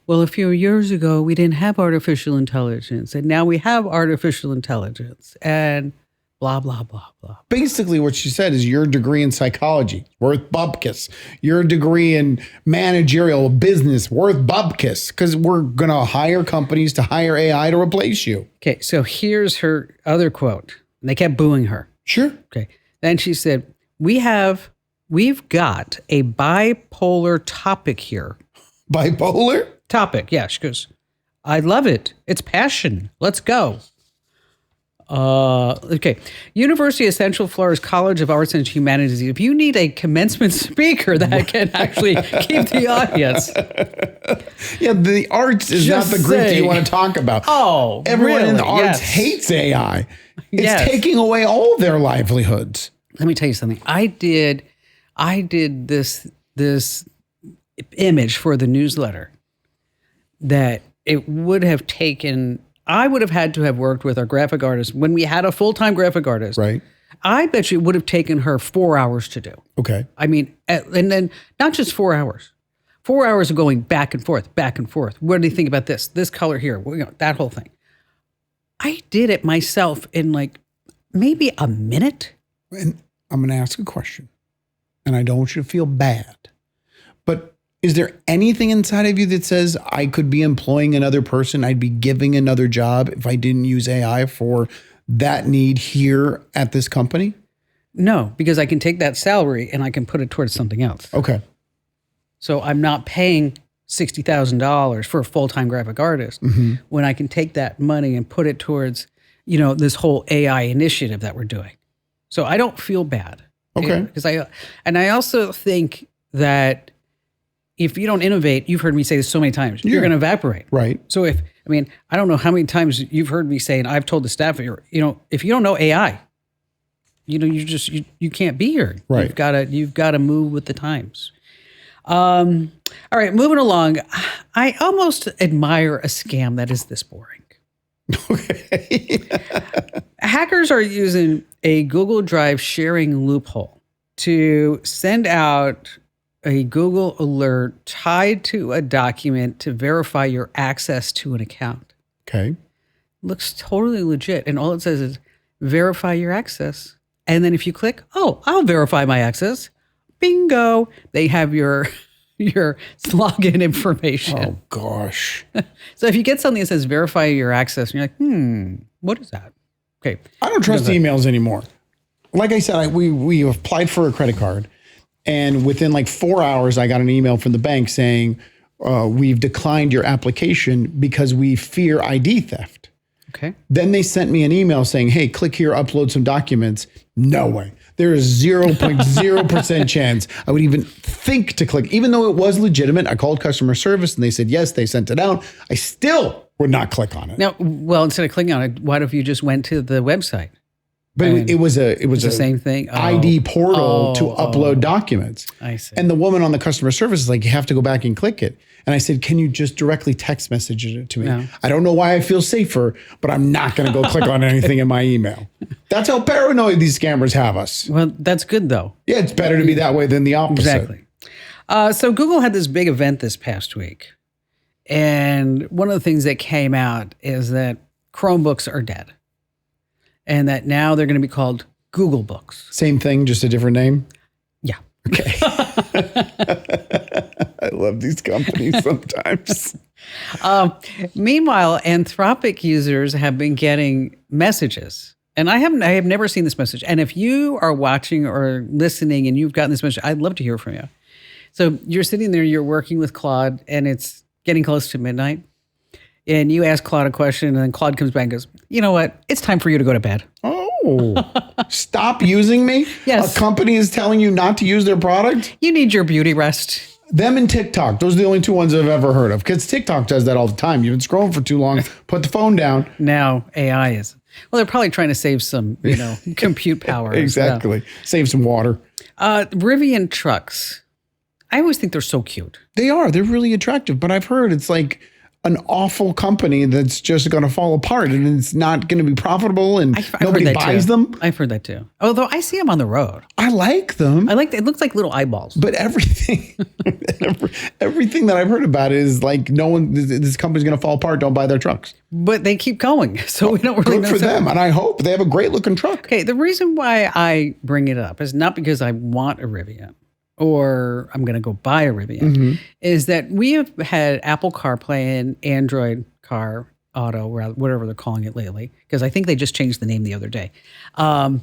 well, a few years ago, we didn't have artificial intelligence, and now we have artificial intelligence, and blah, blah, blah, blah. Basically, what she said is your degree in psychology, worth bupkis. Your degree in managerial business, worth bupkis, because we're going to hire companies to hire AI to replace you. Okay, so here's her other quote. And they kept booing her. Sure. Okay. Then she said, We've got a bipolar topic here. Bipolar? Topic, yeah. She goes, I love it. It's passion. Let's go. Okay. University of Central Florida's College of Arts and Humanities. If you need a commencement speaker that can actually keep the audience. Yeah, the arts is not the group that you want to talk about. Oh, everyone really? in the arts hates AI. It's taking away all their livelihoods. Let me tell you something. I did this image for the newsletter that it would have taken, I would have had to have worked with our graphic artist when we had a full-time graphic artist. Right. I bet you it would have taken her 4 hours to do. Okay. I mean, and then not just 4 hours. 4 hours of going back and forth, back and forth. What do you think about this? This color here, well, you know, that whole thing. I did it myself in like maybe a minute. And I'm going to ask a question, and I don't want you to feel bad, but is there anything inside of you that says I could be employing another person, I'd be giving another job if I didn't use AI for that need here at this company? No, because I can take that salary and I can put it towards something else. Okay. So I'm not paying $60,000 for a full-time graphic artist when I can take that money and put it towards, you know, this whole AI initiative that we're doing. So I don't feel bad. Okay. Because I also think that if you don't innovate, you've heard me say this so many times, you're going to evaporate. Right. So I don't know how many times you've heard me say, and I've told the staff, if you don't know AI, you know, you can't be here. Right. You've got to move with the times. All right, moving along. I almost admire a scam that is this boring. Okay. Hackers are using a Google Drive sharing loophole to send out a Google alert tied to a document to verify your access to an account. Okay. Looks totally legit. And all it says is verify your access. And then if you click, oh, I'll verify my access. Bingo. They have your login information. Oh, gosh. So if you get something that says verify your access, and you're like, what is that? Okay. I don't trust emails anymore. Like I said, we applied for a credit card, and within like 4 hours, I got an email from the bank saying, we've declined your application because we fear ID theft. Okay. Then they sent me an email saying, hey, click here, upload some documents. No way. There is 0.0% chance I would even think to click. Even though it was legitimate, I called customer service and they said, yes, they sent it out. I still would not click on it. Now, well, instead of clicking on it, what if you just went to the website? But it was the same thing. ID portal to upload documents. I see. And the woman on the customer service is like, you have to go back and click it. And I said, can you just directly text message it to me? No. I don't know why I feel safer, but I'm not going to go click on anything in my email. That's how paranoid these scammers have us. Well, that's good though. Yeah, it's better to be that way than the opposite. Exactly. So Google had this big event this past week. And one of the things that came out is that Chromebooks are dead. And that now they're going to be called Google Books. Same thing, just a different name? Yeah. Okay. I love these companies sometimes. Meanwhile, Anthropic users have been getting messages. And I have never seen this message. And if you are watching or listening and you've gotten this message, I'd love to hear from you. So you're sitting there, you're working with Claude, and it's getting close to midnight. And you ask Claude a question, and then Claude comes back and goes, you know what? It's time for you to go to bed. Oh, stop using me? Yes. A company is telling you not to use their product? You need your beauty rest. Them and TikTok. Those are the only two ones I've ever heard of. Because TikTok does that all the time. You've been scrolling for too long. Put the phone down. Now AI is. Well, they're probably trying to save some, compute power. Exactly. Save some water. Rivian trucks. I always think they're so cute. They are. They're really attractive. But I've heard it's like an awful company that's just going to fall apart and it's not going to be profitable and nobody buys them. I've heard that too. Although I see them on the road. I like them. It looks like little eyeballs. But everything that I've heard about it is like this company's going to fall apart. Don't buy their trucks. But they keep going. So we don't really know. Good for them. And I hope they have a great looking truck. Okay. The reason why I bring it up is not because I want a Rivian or I'm going to go buy a Rivian, is that we have had Apple CarPlay and Android Car Auto, whatever they're calling it lately, because I think they just changed the name the other day. But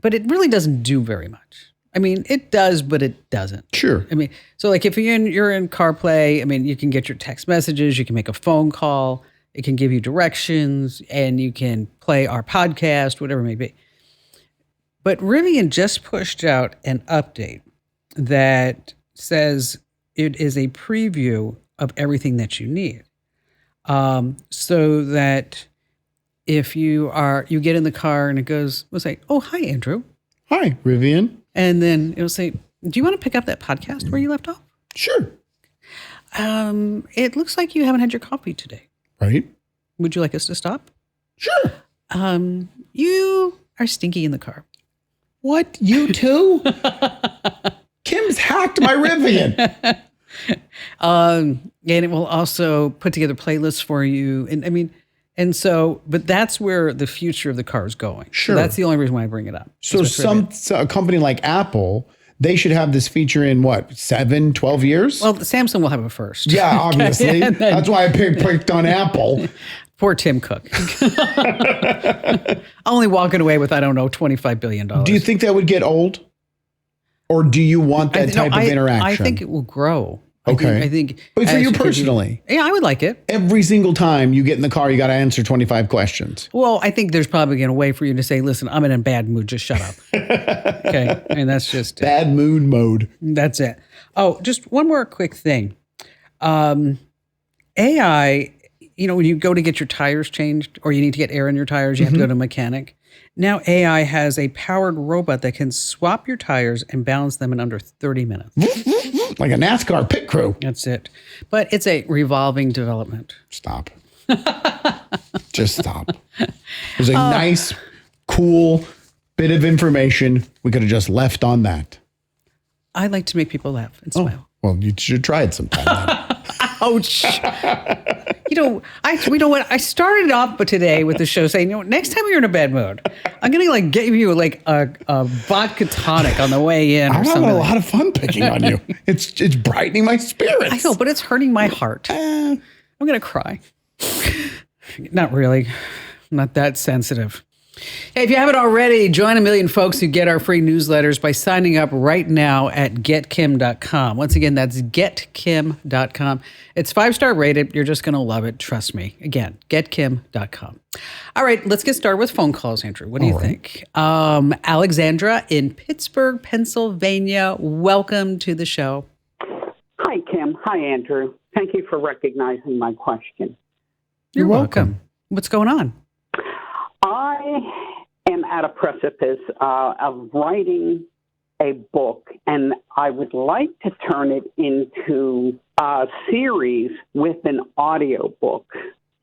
it really doesn't do very much. I mean, it does, but it doesn't. Sure. I mean, so like if you're in CarPlay, I mean, you can get your text messages, you can make a phone call, it can give you directions, and you can play our podcast, whatever it may be. But Rivian just pushed out an update that says it is a preview of everything that you need. So that if you get in the car and it goes, we'll say, oh, hi, Andrew. Hi, Rivian. And then it'll say, do you want to pick up that podcast where you left off? Sure. It looks like you haven't had your coffee today. Right. Would you like us to stop? Sure. You are stinky in the car. What? You too? Kim's hacked my Rivian. And it will also put together playlists for you. And so, but that's where the future of the car is going. Sure. So that's the only reason why I bring it up. So a company like Apple, they should have this feature in what, 7, 12 years? Well, Samsung will have it first. Yeah, obviously. That's why I picked on Apple. Poor Tim Cook. Only walking away with, I don't know, $25 billion. Do you think that would get old? Or do you want that type of interaction? I think it will grow. Okay. I think but for you personally? Yeah, I would like it. Every single time you get in the car, you got to answer 25 questions. Well, I think there's probably a way for you to say, listen, I'm in a bad mood. Just shut up. Okay. And that's just bad mood mode. That's it. Oh, just one more quick thing. AI, when you go to get your tires changed or you need to get air in your tires, you have to go to a mechanic. Now AI has a powered robot that can swap your tires and balance them in under 30 minutes. Like a NASCAR pit crew. That's it. But it's a revolving development. Stop. Just stop. It was a nice, cool bit of information. We could have just left on that. I like to make people laugh and smile. Well, you should try it sometime. Ouch. I started off today with the show saying, next time you're in a bad mood, I'm going to give you a vodka tonic on the way in. I'm having a lot of fun picking on you. It's brightening my spirits. I know, but it's hurting my heart. I'm going to cry. Not really. I'm not that sensitive. Hey, if you haven't already, join a million folks who get our free newsletters by signing up right now at getkim.com. Once again, that's getkim.com. It's 5-star rated. You're just going to love it. Trust me. Again, getkim.com. All right, let's get started with phone calls, Andrew. What do you think? Alexandra in Pittsburgh, Pennsylvania. Welcome to the show. Hi, Kim. Hi, Andrew. Thank you for recognizing my question. You're welcome. What's going on? I am at a precipice of writing a book, and I would like to turn it into a series with an audio book.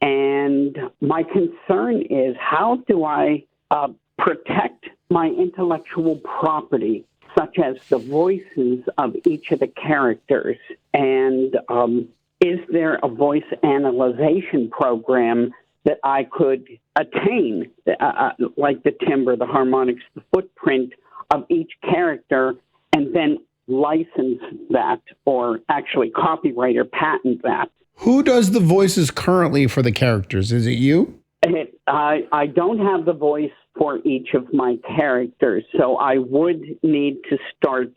And my concern is, how do I protect my intellectual property, such as the voices of each of the characters? And is there a voice analyzation program that I could attain, like the timbre, the harmonics, the footprint of each character, and then license that, or actually copyright or patent that? Who does the voices currently for the characters? Is it you? I don't have the voice for each of my characters, so I would need to start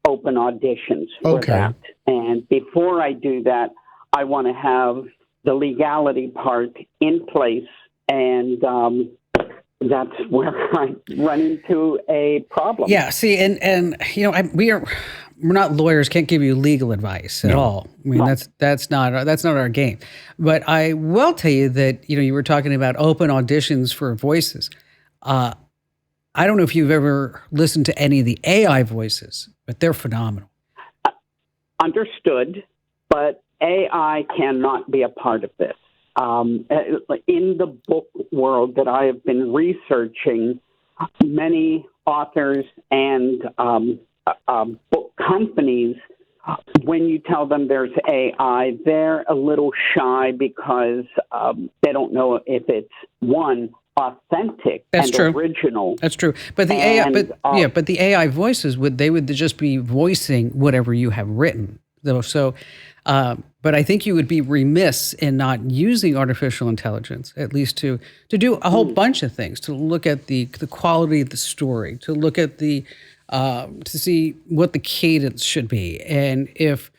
open auditions for that. And before I do that, I want to have the legality part in place, and that's where I run into a problem. Yeah, see, and we're not lawyers, can't give you legal advice at all. I mean, that's not our game. But I will tell you that you were talking about open auditions for voices. I don't know if you've ever listened to any of the AI voices, but they're phenomenal. Understood, but AI cannot be a part of this. In the book world that I have been researching, many authors and book companies, when you tell them there's AI, they're a little shy because they don't know if it's authentic original. That's true. But the AI, but the AI voices would just be voicing whatever you have written. So, but I think you would be remiss in not using artificial intelligence, at least to do a whole bunch of things, to look at the quality of the story, to look at to see what the cadence should be, and if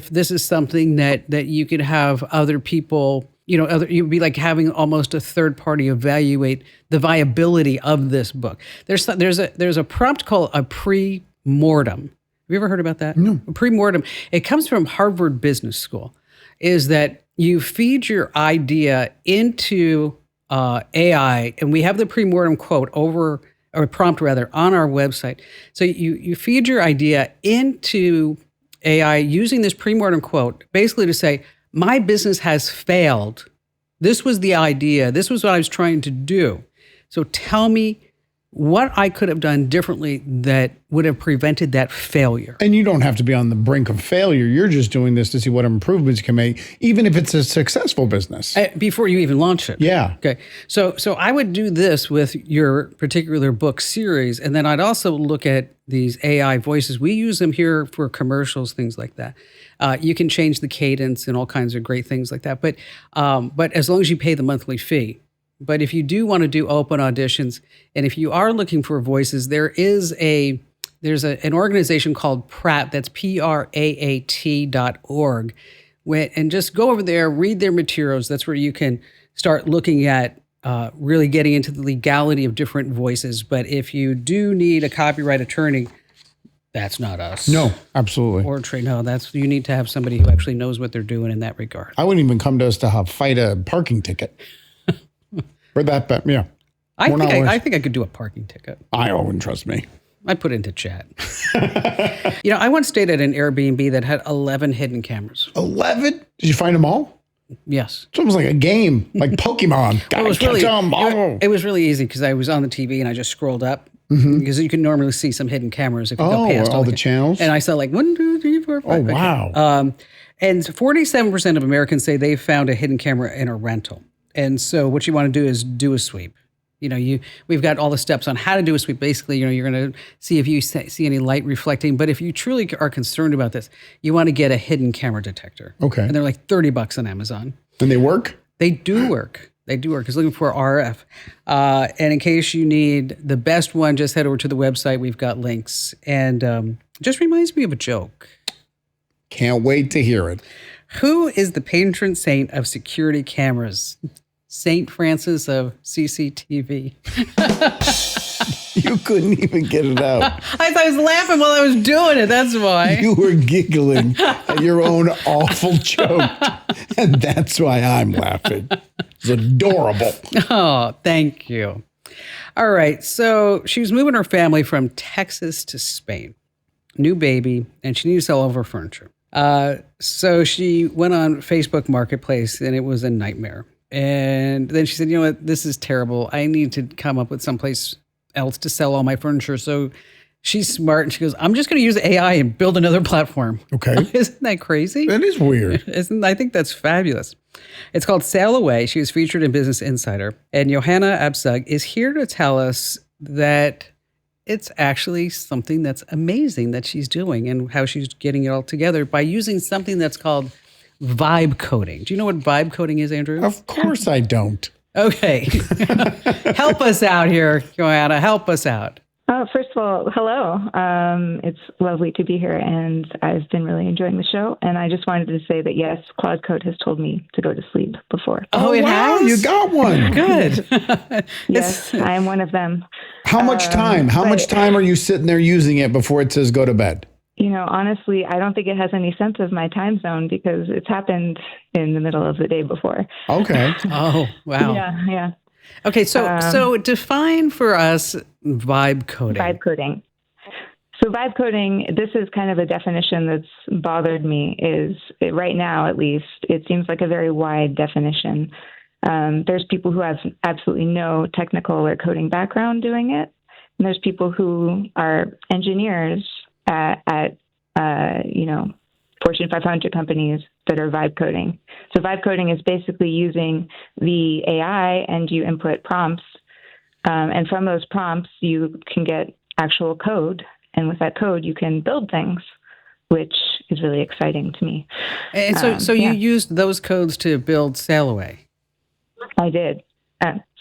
this is something that you could have other people, you'd be like having almost a third party evaluate the viability of this book. There's a prompt called a pre-mortem. Have you ever heard about that? No. Pre-mortem. It comes from Harvard Business School. Is that you feed your idea into AI, and we have the pre-mortem quote over or prompt rather, on our website. So you feed your idea into AI using this pre-mortem quote, basically to say, my business has failed. This was the idea. This was what I was trying to do. So tell me what I could have done differently that would have prevented that failure. And you don't have to be on the brink of failure. You're just doing this to see what improvements you can make, even if it's a successful business. Before you even launch it. Yeah. Okay. So I would do this with your particular book series, and then I'd also look at these AI voices. We use them here for commercials, things like that. You can change the cadence and all kinds of great things like that. But as long as you pay the monthly fee. But if you do want to do open auditions, and if you are looking for voices, there's an organization called Pratt, that's PRAAT.org. And just go over there, read their materials. That's where you can start looking at really getting into the legality of different voices. But if you do need a copyright attorney, that's not us. No, absolutely. Or you need to have somebody who actually knows what they're doing in that regard. I wouldn't even come to us to fight a parking ticket. For that, but yeah. I think I could do a parking ticket. I wouldn't trust me. I put it into chat. I once stayed at an Airbnb that had 11 hidden cameras. 11? Did you find them all? Yes. It's almost like a game, like Pokemon. It was really easy because I was on the TV and I just scrolled up because you can normally see some hidden cameras if you go past all the channels. And I saw like 1, 2, 3, 4, 5. Oh, wow. And 47% of Americans say they found a hidden camera in a rental. And so what you want to do is do a sweep. We've got all the steps on how to do a sweep. Basically, you're going to see if you see any light reflecting. But if you truly are concerned about this, you want to get a hidden camera detector. Okay. And they're like $30 on Amazon. And they work? They do work. It's looking for RF. And in case you need the best one, just head over to the website. We've got links. And just reminds me of a joke. Can't wait to hear it. Who is the patron saint of security cameras? Saint Francis of CCTV. You couldn't even get it out. I was laughing while I was doing it. That's why. You were giggling at your own awful joke. And that's why I'm laughing. It's adorable. Oh, thank you. All right. So she was moving her family from Texas to Spain. New baby, and she needed to sell all of her furniture. So she went on Facebook Marketplace, and it was a nightmare. And then she said, you know what, this is terrible. I need to come up with someplace else to sell all my furniture. So she's smart, and she goes, I'm just going to use AI and build another platform. Okay. Isn't that crazy? That is weird. I think that's fabulous. It's called Sail Away. She was featured in Business Insider. And Johanna Absug is here to tell us that it's actually something that's amazing that she's doing and how she's getting it all together by using something that's called vibe coding. Do you know what vibe coding is, Andrew? Of course I don't. Okay. Help us out here, Joanna. Help us out. First of all, hello. It's lovely to be here, and I've been really enjoying the show. And I just wanted to say that, yes, Claude Code has told me to go to sleep before. Oh, it wow, has? You got one. Good. Yes, I am one of them. How much time? How much time are you sitting there using it before it says go to bed? Honestly, I don't think it has any sense of my time zone because it's happened in the middle of the day before. Okay. Oh, wow. Yeah. Okay, so define for us vibe coding. Vibe coding. So vibe coding, this is kind of a definition that's bothered me, right now at least, it seems like a very wide definition. There's people who have absolutely no technical or coding background doing it. And there's people who are engineers at Fortune 500 companies that are vibe coding. So vibe coding is basically using the AI and you input prompts. And from those prompts, you can get actual code. And with that code, you can build things, which is really exciting to me. And so you used those codes to build Sail Away? I did.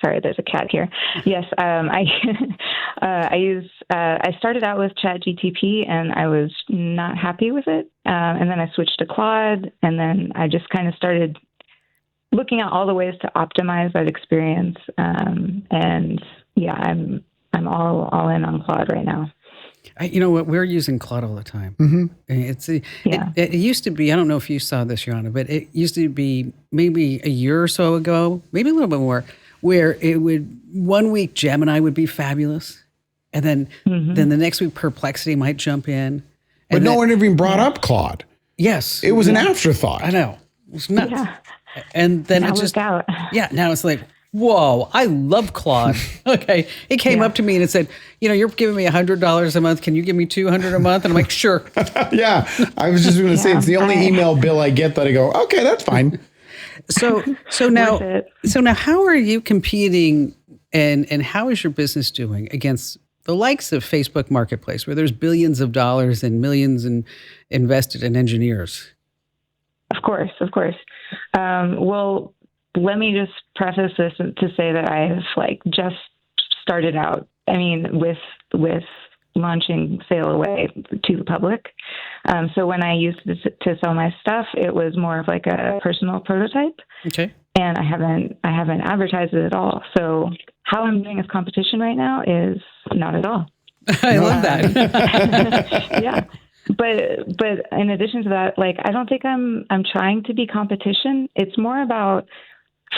Sorry, there's a cat here. Yes, I started out with ChatGTP and I was not happy with it. And then I switched to Claude, and then I just kind of started looking at all the ways to optimize that experience. And yeah, I'm all in on Claude right now. You know what? We're using Claude all the time. Mm-hmm. It used to be, I don't know if you saw this, Joanna, but it used to be maybe a year or so ago, maybe a little bit more, where it would, 1 week Gemini would be fabulous. And then the next week, perplexity might jump in. But no one even brought up Claude. Yes. It was an afterthought. I know. It was nuts. Yeah. And then That it just, worked out. yeah, now it's like, whoa, I love Claude. Okay. It came up to me and it said, you're giving me $100 a month. Can you give me $200 a month? And I'm like, sure. Yeah. I was just going to say, it's the only email bill I get that I go, okay, that's fine. So now how are you competing and how is your business doing against the likes of Facebook Marketplace, where there's billions of dollars and millions invested in engineers? Of course. Well, let me just preface this to say that I've just started out. I mean, with launching Sail Away to the public. So when I used to sell my stuff, it was more of like a personal prototype. Okay. And I haven't advertised it at all. So how I'm doing as competition right now is not at all. I love that. Yeah. But in addition to that, I don't think I'm trying to be competition. It's more about,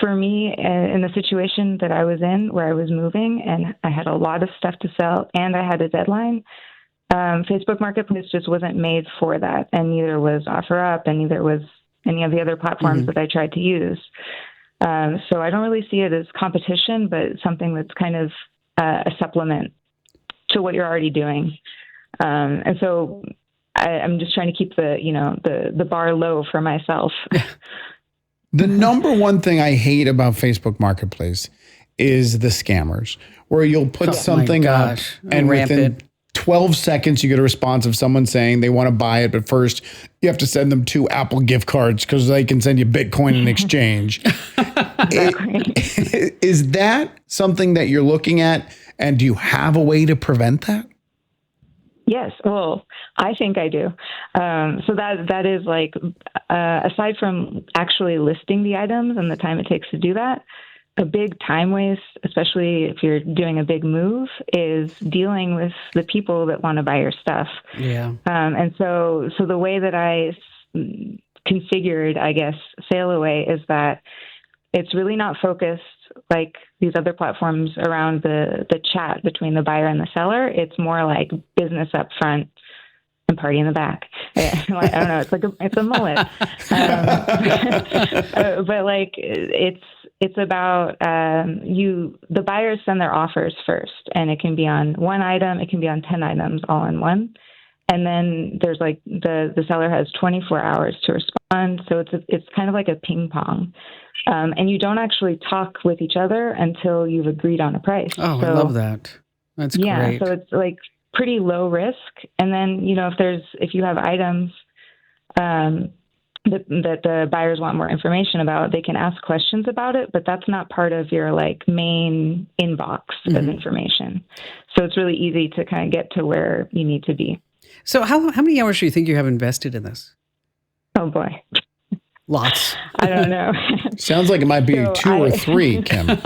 for me, in the situation that I was in, where I was moving and I had a lot of stuff to sell and I had a deadline, Facebook Marketplace just wasn't made for that. And neither was OfferUp, and neither was any of the other platforms that I tried to use. So I don't really see it as competition, but something that's kind of a supplement to what you're already doing. And so I'm just trying to keep the bar low for myself. The number one thing I hate about Facebook Marketplace is the scammers, where you'll put something up and within 12 seconds you get a response of someone saying they want to buy it, but first you have to send them 2 Apple gift cards because they can send you Bitcoin in exchange. Is that something that you're looking at, and do you have a way to prevent that? Yes. Well, I think I do. So that is aside from actually listing the items and the time it takes to do that, a big time waste, especially if you're doing a big move, is dealing with the people that want to buy your stuff. Yeah. And so the way that I configured, I guess, Sail Away is that it's really not focused like these other platforms around the chat between the buyer and the seller. It's more like business up front and party in the back. I don't know. It's a mullet. But it's about the buyers send their offers first, and it can be on 1 item, it can be on 10 items all in one. And then there's the seller has 24 hours to respond. So it's kind of like a ping pong. And you don't actually talk with each other until you've agreed on a price. Oh, I love that. That's great. Yeah, so it's pretty low risk. And then, if you have items that the buyers want more information about, they can ask questions about it, but that's not part of your main inbox of information. So it's really easy to kind of get to where you need to be. So how many hours do you think you have invested in this? Oh boy. Lots. I don't know. Sounds like it might be 2 or 3, Kim. Just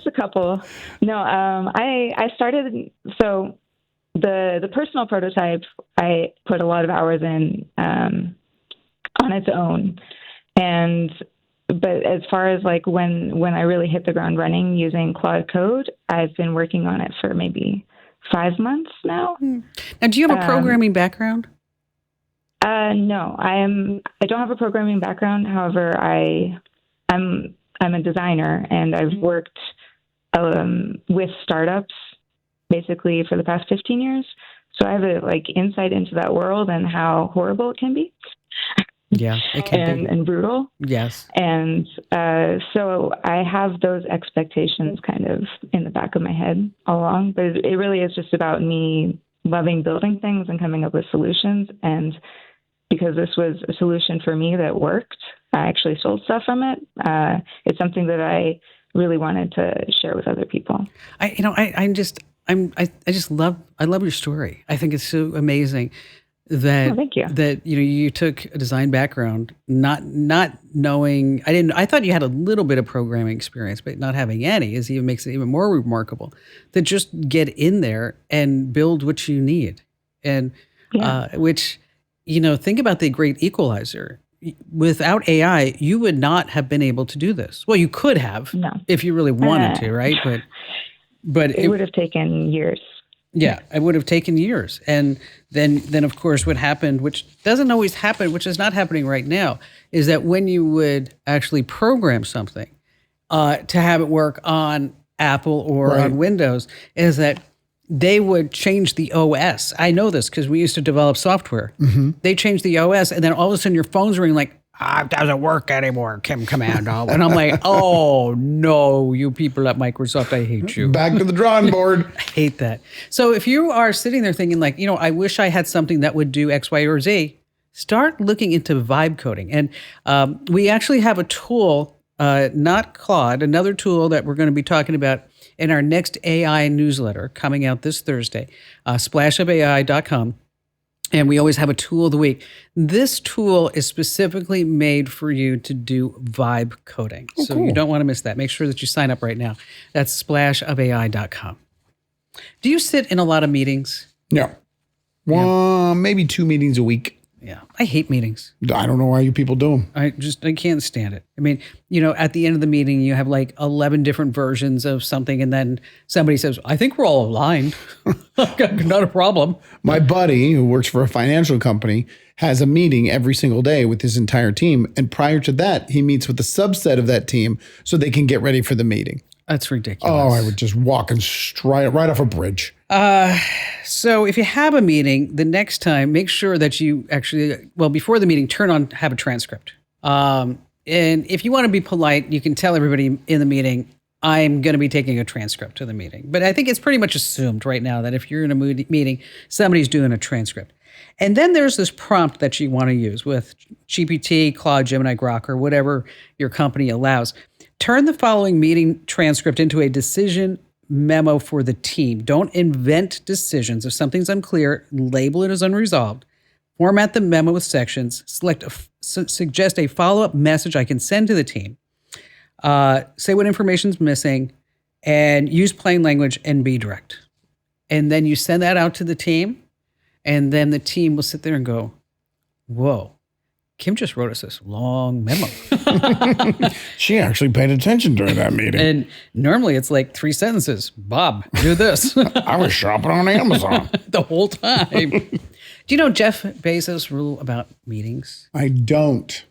a couple. No, I started, so the personal prototype, I put a lot of hours in on its own. But as far as when I really hit the ground running using Claude Code, I've been working on it for maybe 5 months now. Now, do you have a programming background? No, I don't have a programming background. However, I'm a designer, and I've worked with startups basically for the past 15 years. So I have insight into that world and how horrible it can be. Yeah, it can be. And brutal. Yes. And so I have those expectations kind of in the back of my head all along. But it really is just about me loving building things and coming up with solutions. And because this was a solution for me that worked, I actually sold stuff from it. It's something that I really wanted to share with other people. I love your story. I think it's so amazing that thank you. That you took a design background, not knowing. I thought you had a little bit of programming experience, but not having any makes it even more remarkable. That just get in there and build what you need, and which think about the great equalizer. Without AI, you would not have been able to do this. Well, you could have if you really wanted to, right? But But it would have taken years. Yeah, it would have taken years. And then of course, what happened, which doesn't always happen, which is not happening right now, is that when you would actually program something to have it work on Apple or on Windows, is that they would change the OS. I know this because we used to develop software. They changed the OS, and then all of a sudden your phone's ringing like, it doesn't work anymore, Kim Commando. And I'm like, oh, no, you people at Microsoft, I hate you. Back to the drawing board. I hate that. So if you are sitting there thinking like, I wish I had something that would do X, Y, or Z, start looking into vibe coding. And we actually have a tool, not Claude, another tool that we're going to be talking about in our next AI newsletter coming out this Thursday, splashupai.com. And we always have a tool of the week. This tool is specifically made for you to do vibe coding. So you don't want to miss that. Make sure that you sign up right now. That's splashupai.com. Do you sit in a lot of meetings? No. Well, maybe 2 meetings a week. Yeah. I hate meetings. I don't know why you people do them. I can't stand it. I mean, at the end of the meeting, you have like 11 different versions of something. And then somebody says, I think we're all aligned. Not a problem. My buddy who works for a financial company has a meeting every single day with his entire team. And prior to that, he meets with a subset of that team so they can get ready for the meeting. That's ridiculous. Oh, I would just walk and right off a bridge. So if you have a meeting, the next time, make sure that you actually, before the meeting, have a transcript. And if you want to be polite, you can tell everybody in the meeting, I'm going to be taking a transcript to the meeting. But I think it's pretty much assumed right now that if you're in a meeting, somebody's doing a transcript. And then there's this prompt that you want to use with GPT, Claude, Gemini, Grok, or whatever your company allows. Turn the following meeting transcript into a decision memo for the team. Don't invent decisions. If something's unclear, label it as unresolved. Format the memo with sections. Suggest a follow-up message I can send to the team. Say what information's missing, and use plain language and be direct. And then you send that out to the team, and then the team will sit there and go, whoa, Kim just wrote us this long memo. She actually paid attention during that meeting. And normally it's like 3 sentences. Bob, do this. I was shopping on Amazon. The whole time. Do you know Jeff Bezos' rule about meetings? I don't.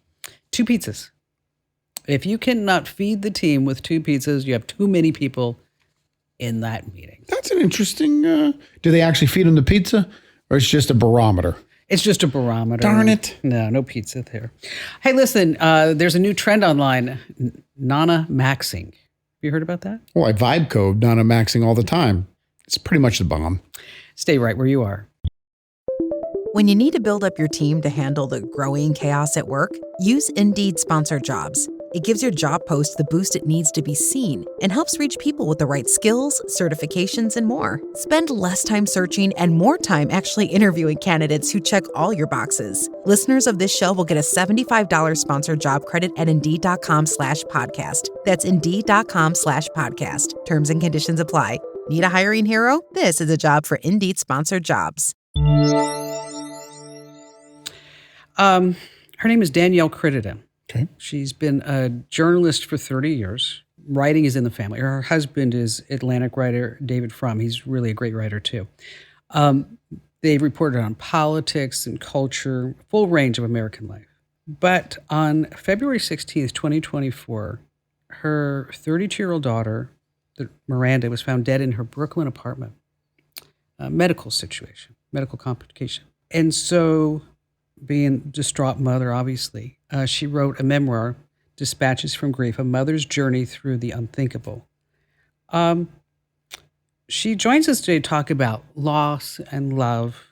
2 pizzas. If you cannot feed the team with 2 pizzas, you have too many people in that meeting. That's an interesting... do they actually feed them the pizza? Or it's just a barometer? It's just a barometer. Darn it. No pizza there. Hey, listen, there's a new trend online, Nana Maxing. Have you heard about that? Well, I vibe code Nana Maxing all the time. It's pretty much the bomb. Stay right where you are. When you need to build up your team to handle the growing chaos at work, use Indeed Sponsored Jobs. It gives your job post the boost it needs to be seen and helps reach people with the right skills, certifications, and more. Spend less time searching and more time actually interviewing candidates who check all your boxes. Listeners of this show will get a $75 sponsored job credit at Indeed.com/podcast. That's Indeed.com/podcast. Terms and conditions apply. Need a hiring hero? This is a job for Indeed Sponsored Jobs. Her name is Danielle Crittenden. Okay. She's been a journalist for 30 years. Writing is in the family. Her husband is Atlantic writer David Frum. He's really a great writer, too. They've reported on politics and culture, full range of American life. But on February 16th, 2024, her 32-year-old daughter, Miranda, was found dead in her Brooklyn apartment. A medical situation, medical complication. And so, being a distraught mother, obviously, she wrote a memoir, Dispatches from Grief, A Mother's Journey Through the Unthinkable. She joins us today to talk about loss and love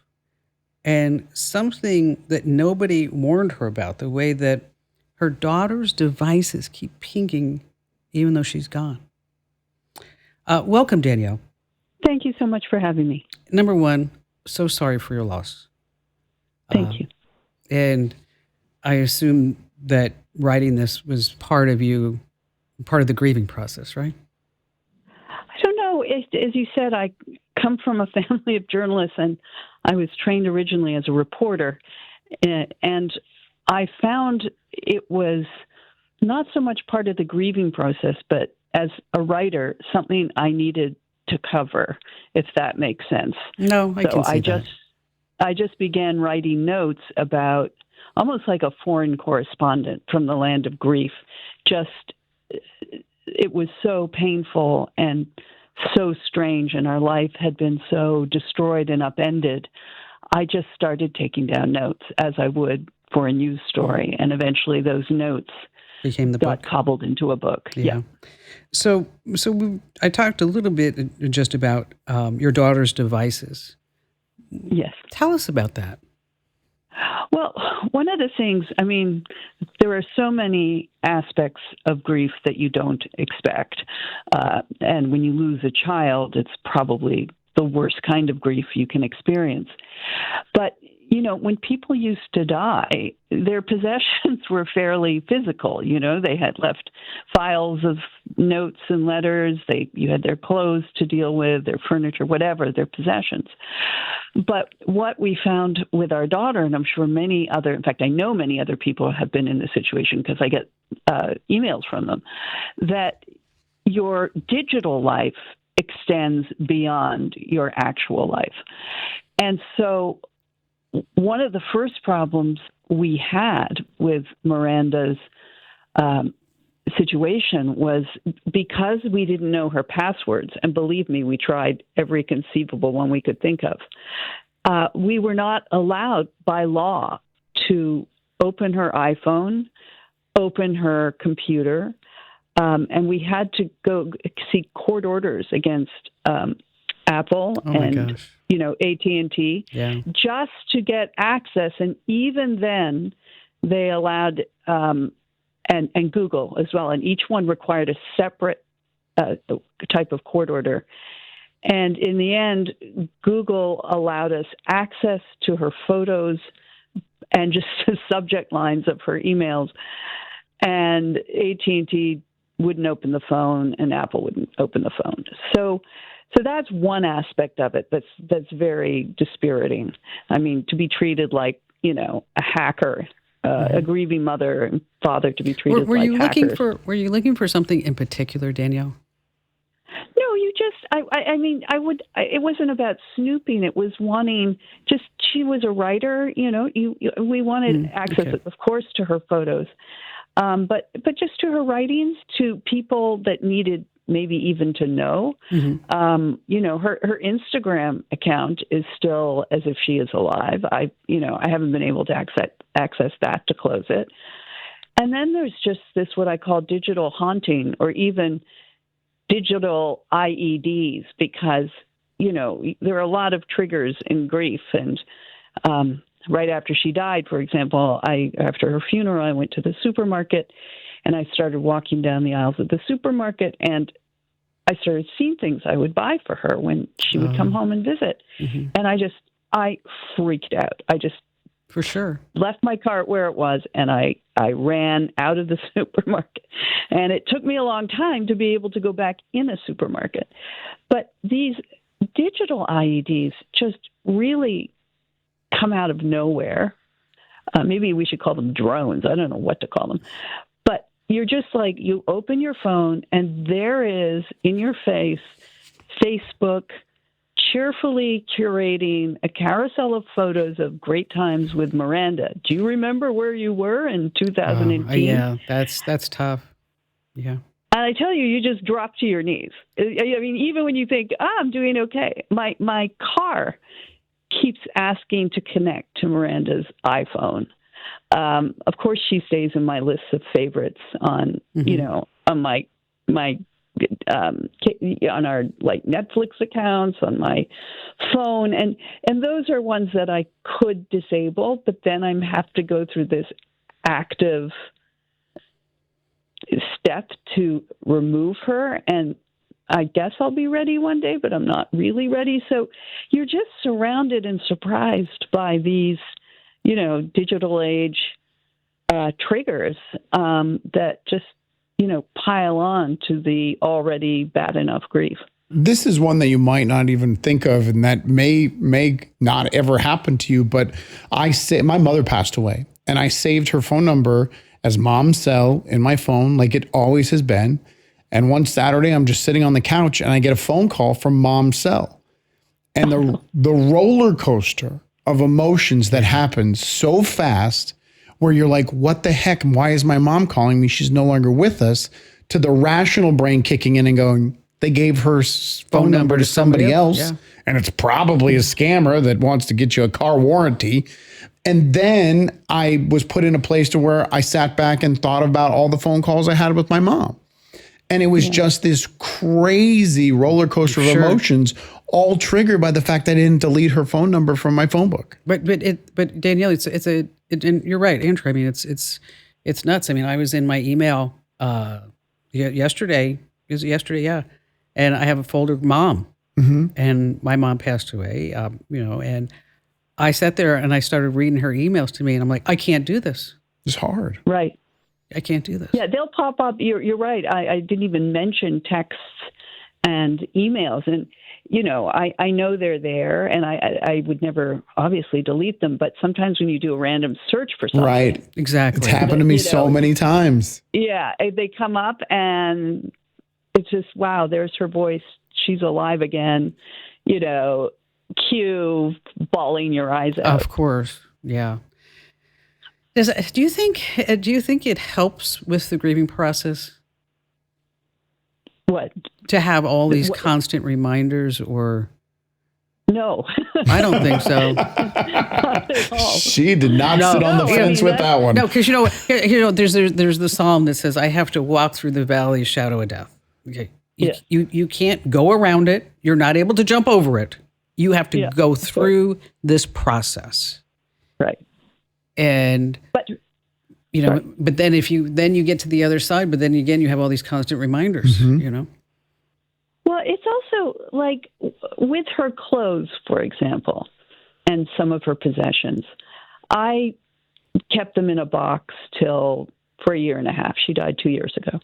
and something that nobody warned her about, the way that her daughter's devices keep pinging even though she's gone. Welcome, Danielle. Thank you so much for having me. Number one, so sorry for your loss. Thank you. And I assume that writing this was part of the grieving process, right? I don't know. As you said, I come from a family of journalists, and I was trained originally as a reporter. And I found it was not so much part of the grieving process, but as a writer, something I needed to cover, if that makes sense. No, I can see that. I just began writing notes about, almost like a foreign correspondent from the land of grief. It was so painful and so strange, and our life had been so destroyed and upended. I just started taking down notes as I would for a news story, and eventually those notes became the got book. Cobbled into a book. Yeah. So I talked a little bit just about your daughter's devices. Yes. Tell us about that. Well, one of the things, I mean, there are so many aspects of grief that you don't expect. And when you lose a child, it's probably the worst kind of grief you can experience. But, you know, when people used to die, their possessions were fairly physical. You know, they had left files of notes and letters. You had their clothes to deal with, their furniture, whatever, their possessions. But what we found with our daughter, and I'm sure in fact, I know many other people have been in this situation because I get emails from them, that your digital life extends beyond your actual life. And so one of the first problems we had with Miranda's situation was because we didn't know her passwords, and believe me, we tried every conceivable one we could think of. We were not allowed by law to open her iPhone, open her computer, and we had to go seek court orders against Apple and AT&T just to get access. And even then, they allowed and Google as well, and each one required a separate type of court order. And in the end, Google allowed us access to her photos and just the subject lines of her emails. And AT&T wouldn't open the phone, and Apple wouldn't open the phone. So that's one aspect of it that's very dispiriting. I mean, to be treated like, a hacker, a grieving mother and father to be treated like hackers. Were you looking for something in particular, Danielle? No, it wasn't about snooping. It was wanting, she was a writer, we wanted access, of course, to her photos, but just to her writings, to people that needed maybe even to know. Her Instagram account is still as if she is alive. I haven't been able to access that to close it. And then there's just this, what I call digital haunting, or even digital IEDs, because, there are a lot of triggers in grief. And right after she died, for example, after her funeral, I went to the supermarket and I started walking down the aisles of the supermarket, and I started seeing things I would buy for her when she would come home and visit. And I freaked out. For sure, left my cart where it was, and I ran out of the supermarket. And it took me a long time to be able to go back in a supermarket. But these digital IEDs just really come out of nowhere. Maybe we should call them drones. I don't know what to call them. But you're just like, you open your phone, and there is, in your face, Facebook cheerfully curating a carousel of photos of great times with Miranda. Do you remember where you were in 2018? Yeah, that's tough. Yeah. And I tell you, you just drop to your knees. I mean, even when you think, I'm doing okay. My car keeps asking to connect to Miranda's iPhone. Of course, she stays in my list of favorites on, on my on our Netflix accounts, on my phone, and those are ones that I could disable, but then I have to go through this active step to remove her, and I guess I'll be ready one day, but I'm not really ready. So you're just surrounded and surprised by these, digital age triggers that just pile on to the already bad enough grief. This is one that you might not even think of, and that may not ever happen to you. But my mother passed away, and I saved her phone number as Mom's cell in my phone, like it always has been. And one Saturday, I'm just sitting on the couch and I get a phone call from mom's cell. And the roller coaster of emotions that happens so fast where you're like, what the heck? Why is my mom calling me? She's no longer with us. To the rational brain kicking in and going, they gave her phone number to somebody else. Yeah. And it's probably a scammer that wants to get you a car warranty. And then I was put in a place to where I sat back and thought about all the phone calls I had with my mom. And it was just this crazy roller coaster of emotions, all triggered by the fact that I didn't delete her phone number from my phone book. But Danielle, and you're right, Andrew. I mean, it's nuts. I mean, I was in my email yesterday. Is it yesterday? Yeah, and I have a folder of mom, and my mom passed away. And I sat there and I started reading her emails to me, and I'm like, I can't do this. It's hard, right? I can't do this. Yeah, they'll pop up. You're right. I didn't even mention texts and emails, and I know they're there, and I would never obviously delete them. But sometimes when you do a random search for something, right? Exactly. It's happened to me so many times. Yeah, they come up, and it's just wow. There's her voice. She's alive again. Cue bawling your eyes out. Of course, yeah. Do you think it helps with the grieving process? What? To have all these constant reminders, or? No. I don't think so. Not at all. She did not sit on the fence with that one. No, because there's the psalm that says, "I have to walk through the valley shadow of death." Okay, you can't go around it. You're not able to jump over it. You have to go through this process. Right. And but then if you get to the other side, but then again you have all these constant reminders, Well, it's also like with her clothes, for example, and some of her possessions. I kept them in a box for a year and a half. She died 2 years ago.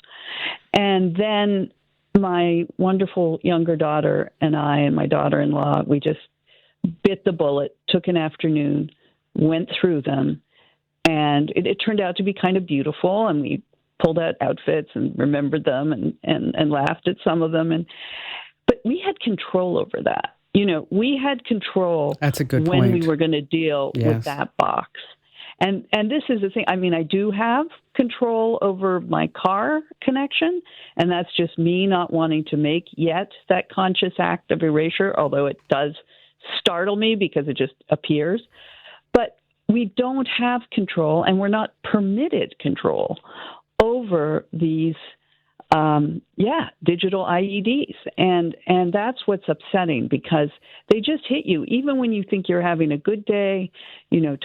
And then my wonderful younger daughter and I and my daughter-in-law, we just bit the bullet, took an afternoon, went through them, and it turned out to be kind of beautiful, and we pulled out outfits and remembered them and laughed at some of them. But we had control over that. We had control. That's a good when point. we were going to deal with that box. And this is the thing. I mean, I do have control over my car connection, and that's just me not wanting to make yet that conscious act of erasure, although it does startle me because it just appears. But we don't have control, and we're not permitted control over these digital IEDs. And that's what's upsetting, because they just hit you. Even when you think you're having a good day,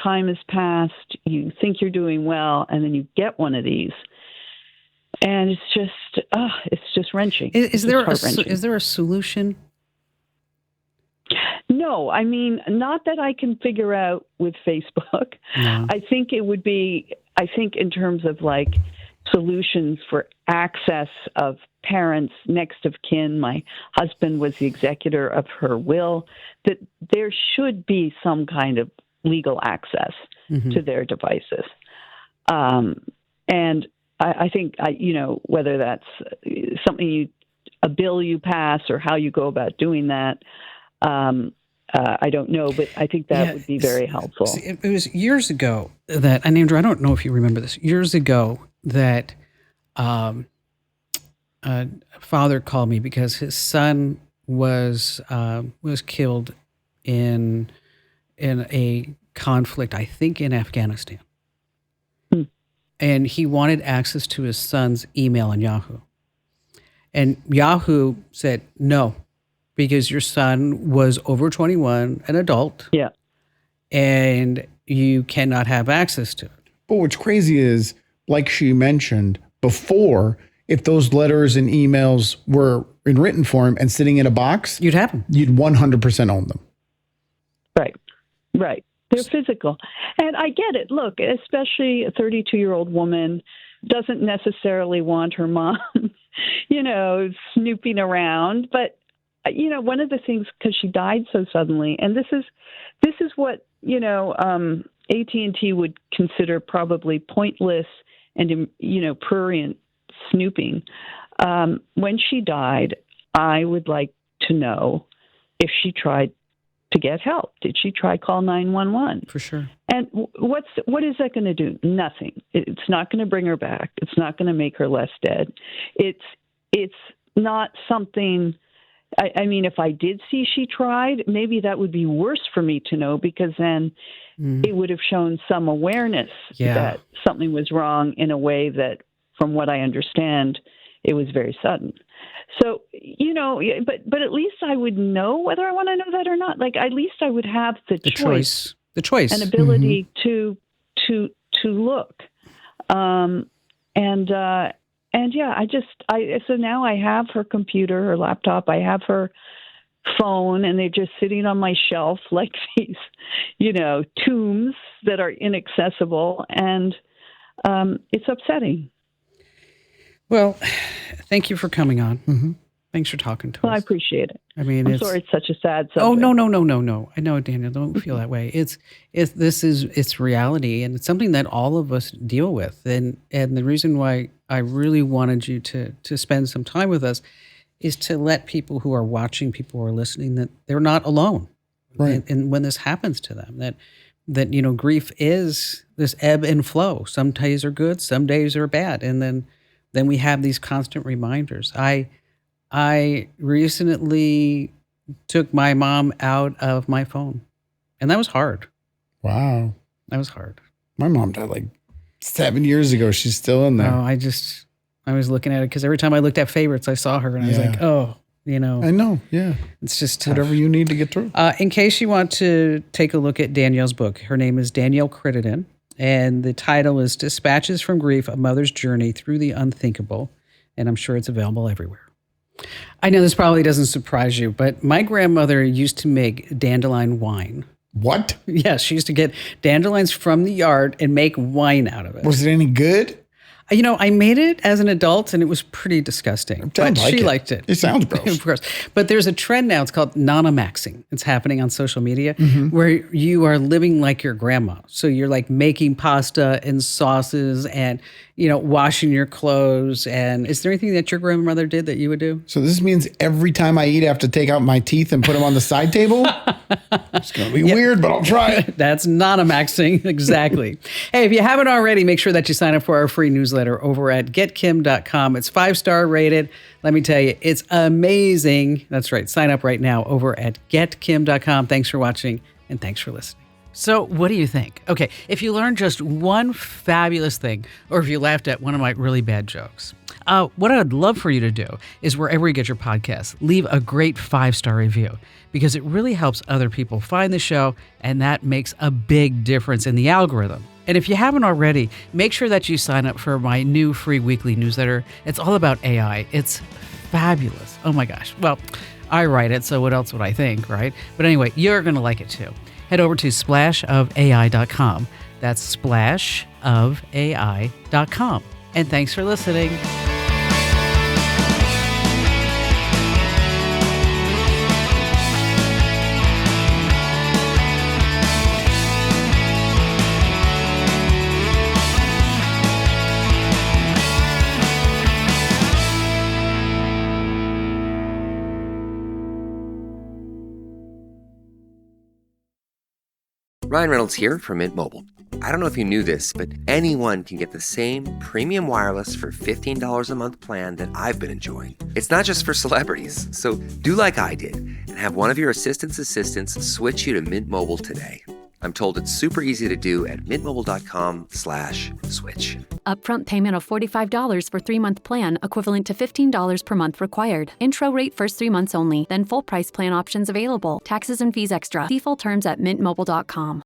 time has passed, you think you're doing well, and then you get one of these. And it's just wrenching. Is there a solution? No, I mean, not that I can figure out with Facebook. No. I think it would be, in terms of like solutions for access of parents, next of kin. My husband was the executor of her will, that there should be some kind of legal access to their devices. And I think, whether that's something a bill you pass or how you go about doing that, I don't know, but I think that would be very helpful. It was years ago that, and Andrew, I don't know if you remember this, years ago that a father called me because his son was killed in a conflict, I think in Afghanistan. And he wanted access to his son's email on Yahoo. And Yahoo said, no, because your son was over 21, an adult. Yeah. And you cannot have access to it. But what's crazy is, like she mentioned before, if those letters and emails were in written form and sitting in a box, you'd have them. You'd 100% own them. Right. They're physical. And I get it. Look, especially a 32-year-old woman doesn't necessarily want her mom, snooping around. But, one of the things, because she died so suddenly, and this is what, AT&T would consider probably pointless and, prurient snooping. When she died, I would like to know if she tried to get help. Did she try call 911? For sure. And what is that going to do? Nothing. It's not going to bring her back. It's not going to make her less dead. It's not something. I mean, if I did see she tried, maybe that would be worse for me to know, because then it would have shown some awareness that something was wrong in a way that, from what I understand, it was very sudden. So, but at least I would know whether I want to know that or not. Like, at least I would have the choice and ability to look. So now I have her computer, her laptop, I have her phone, and they're just sitting on my shelf like these, tombs that are inaccessible. And it's upsetting. Well, thank you for coming on. Mm-hmm. Thanks for talking to us. Well, I appreciate it. I mean, I'm sorry it's such a sad subject. Oh, no. I know, Danielle, don't feel that way. It's reality, and it's something that all of us deal with. And the reason why I really wanted you to spend some time with us is to let people who are watching, people who are listening, that they're not alone. Right. And when this happens to them, that grief is this ebb and flow. Some days are good, some days are bad. And then we have these constant reminders. I recently took my mom out of my phone, and that was hard. Wow. That was hard. My mom died like 7 years ago. She's still in there. No, I was looking at it because every time I looked at favorites, I saw her, and I was like, oh, I know. Yeah. It's just tough. Whatever you need to get through. In case you want to take a look at Danielle's book, her name is Danielle Crittenden, and the title is Dispatches from Grief, A Mother's Journey Through the Unthinkable, and I'm sure it's available everywhere. I know this probably doesn't surprise you, but my grandmother used to make dandelion wine. What? Yes, she used to get dandelions from the yard and make wine out of it. Was it any good? I made it as an adult, and it was pretty disgusting. But she liked it. It sounds gross. Of course. But there's a trend now. It's called nana-maxing. It's happening on social media, where you are living like your grandma. So you're like making pasta and sauces and, washing your clothes. And is there anything that your grandmother did that you would do? So this means every time I eat, I have to take out my teeth and put them on the side table? It's going to be weird, but I'll try it. That's nana-maxing. Exactly. Hey, if you haven't already, make sure that you sign up for our free newsletter over at getkim.com. It's 5-star rated. Let me tell you, it's amazing. That's right. Sign up right now over at getkim.com. Thanks for watching, and thanks for listening. So what do you think? Okay, if you learned just one fabulous thing, or if you laughed at one of my really bad jokes, what I'd love for you to do is wherever you get your podcasts, leave a great 5-star review, because it really helps other people find the show, and that makes a big difference in the algorithm. And if you haven't already, make sure that you sign up for my new free weekly newsletter. It's all about AI. It's fabulous. Oh my gosh. Well, I write it, so what else would I think, right? But anyway, you're going to like it too. Head over to splashofai.com. That's splashofai.com. And thanks for listening. Ryan Reynolds here from Mint Mobile. I don't know if you knew this, but anyone can get the same premium wireless for $15 a month plan that I've been enjoying. It's not just for celebrities, so do like I did and have one of your assistants switch you to Mint Mobile today. I'm told it's super easy to do at mintmobile.com/switch. Upfront payment of $45 for 3-month plan, equivalent to $15 per month required. Intro rate first 3 months only, then full price plan options available. Taxes and fees extra. See full terms at mintmobile.com.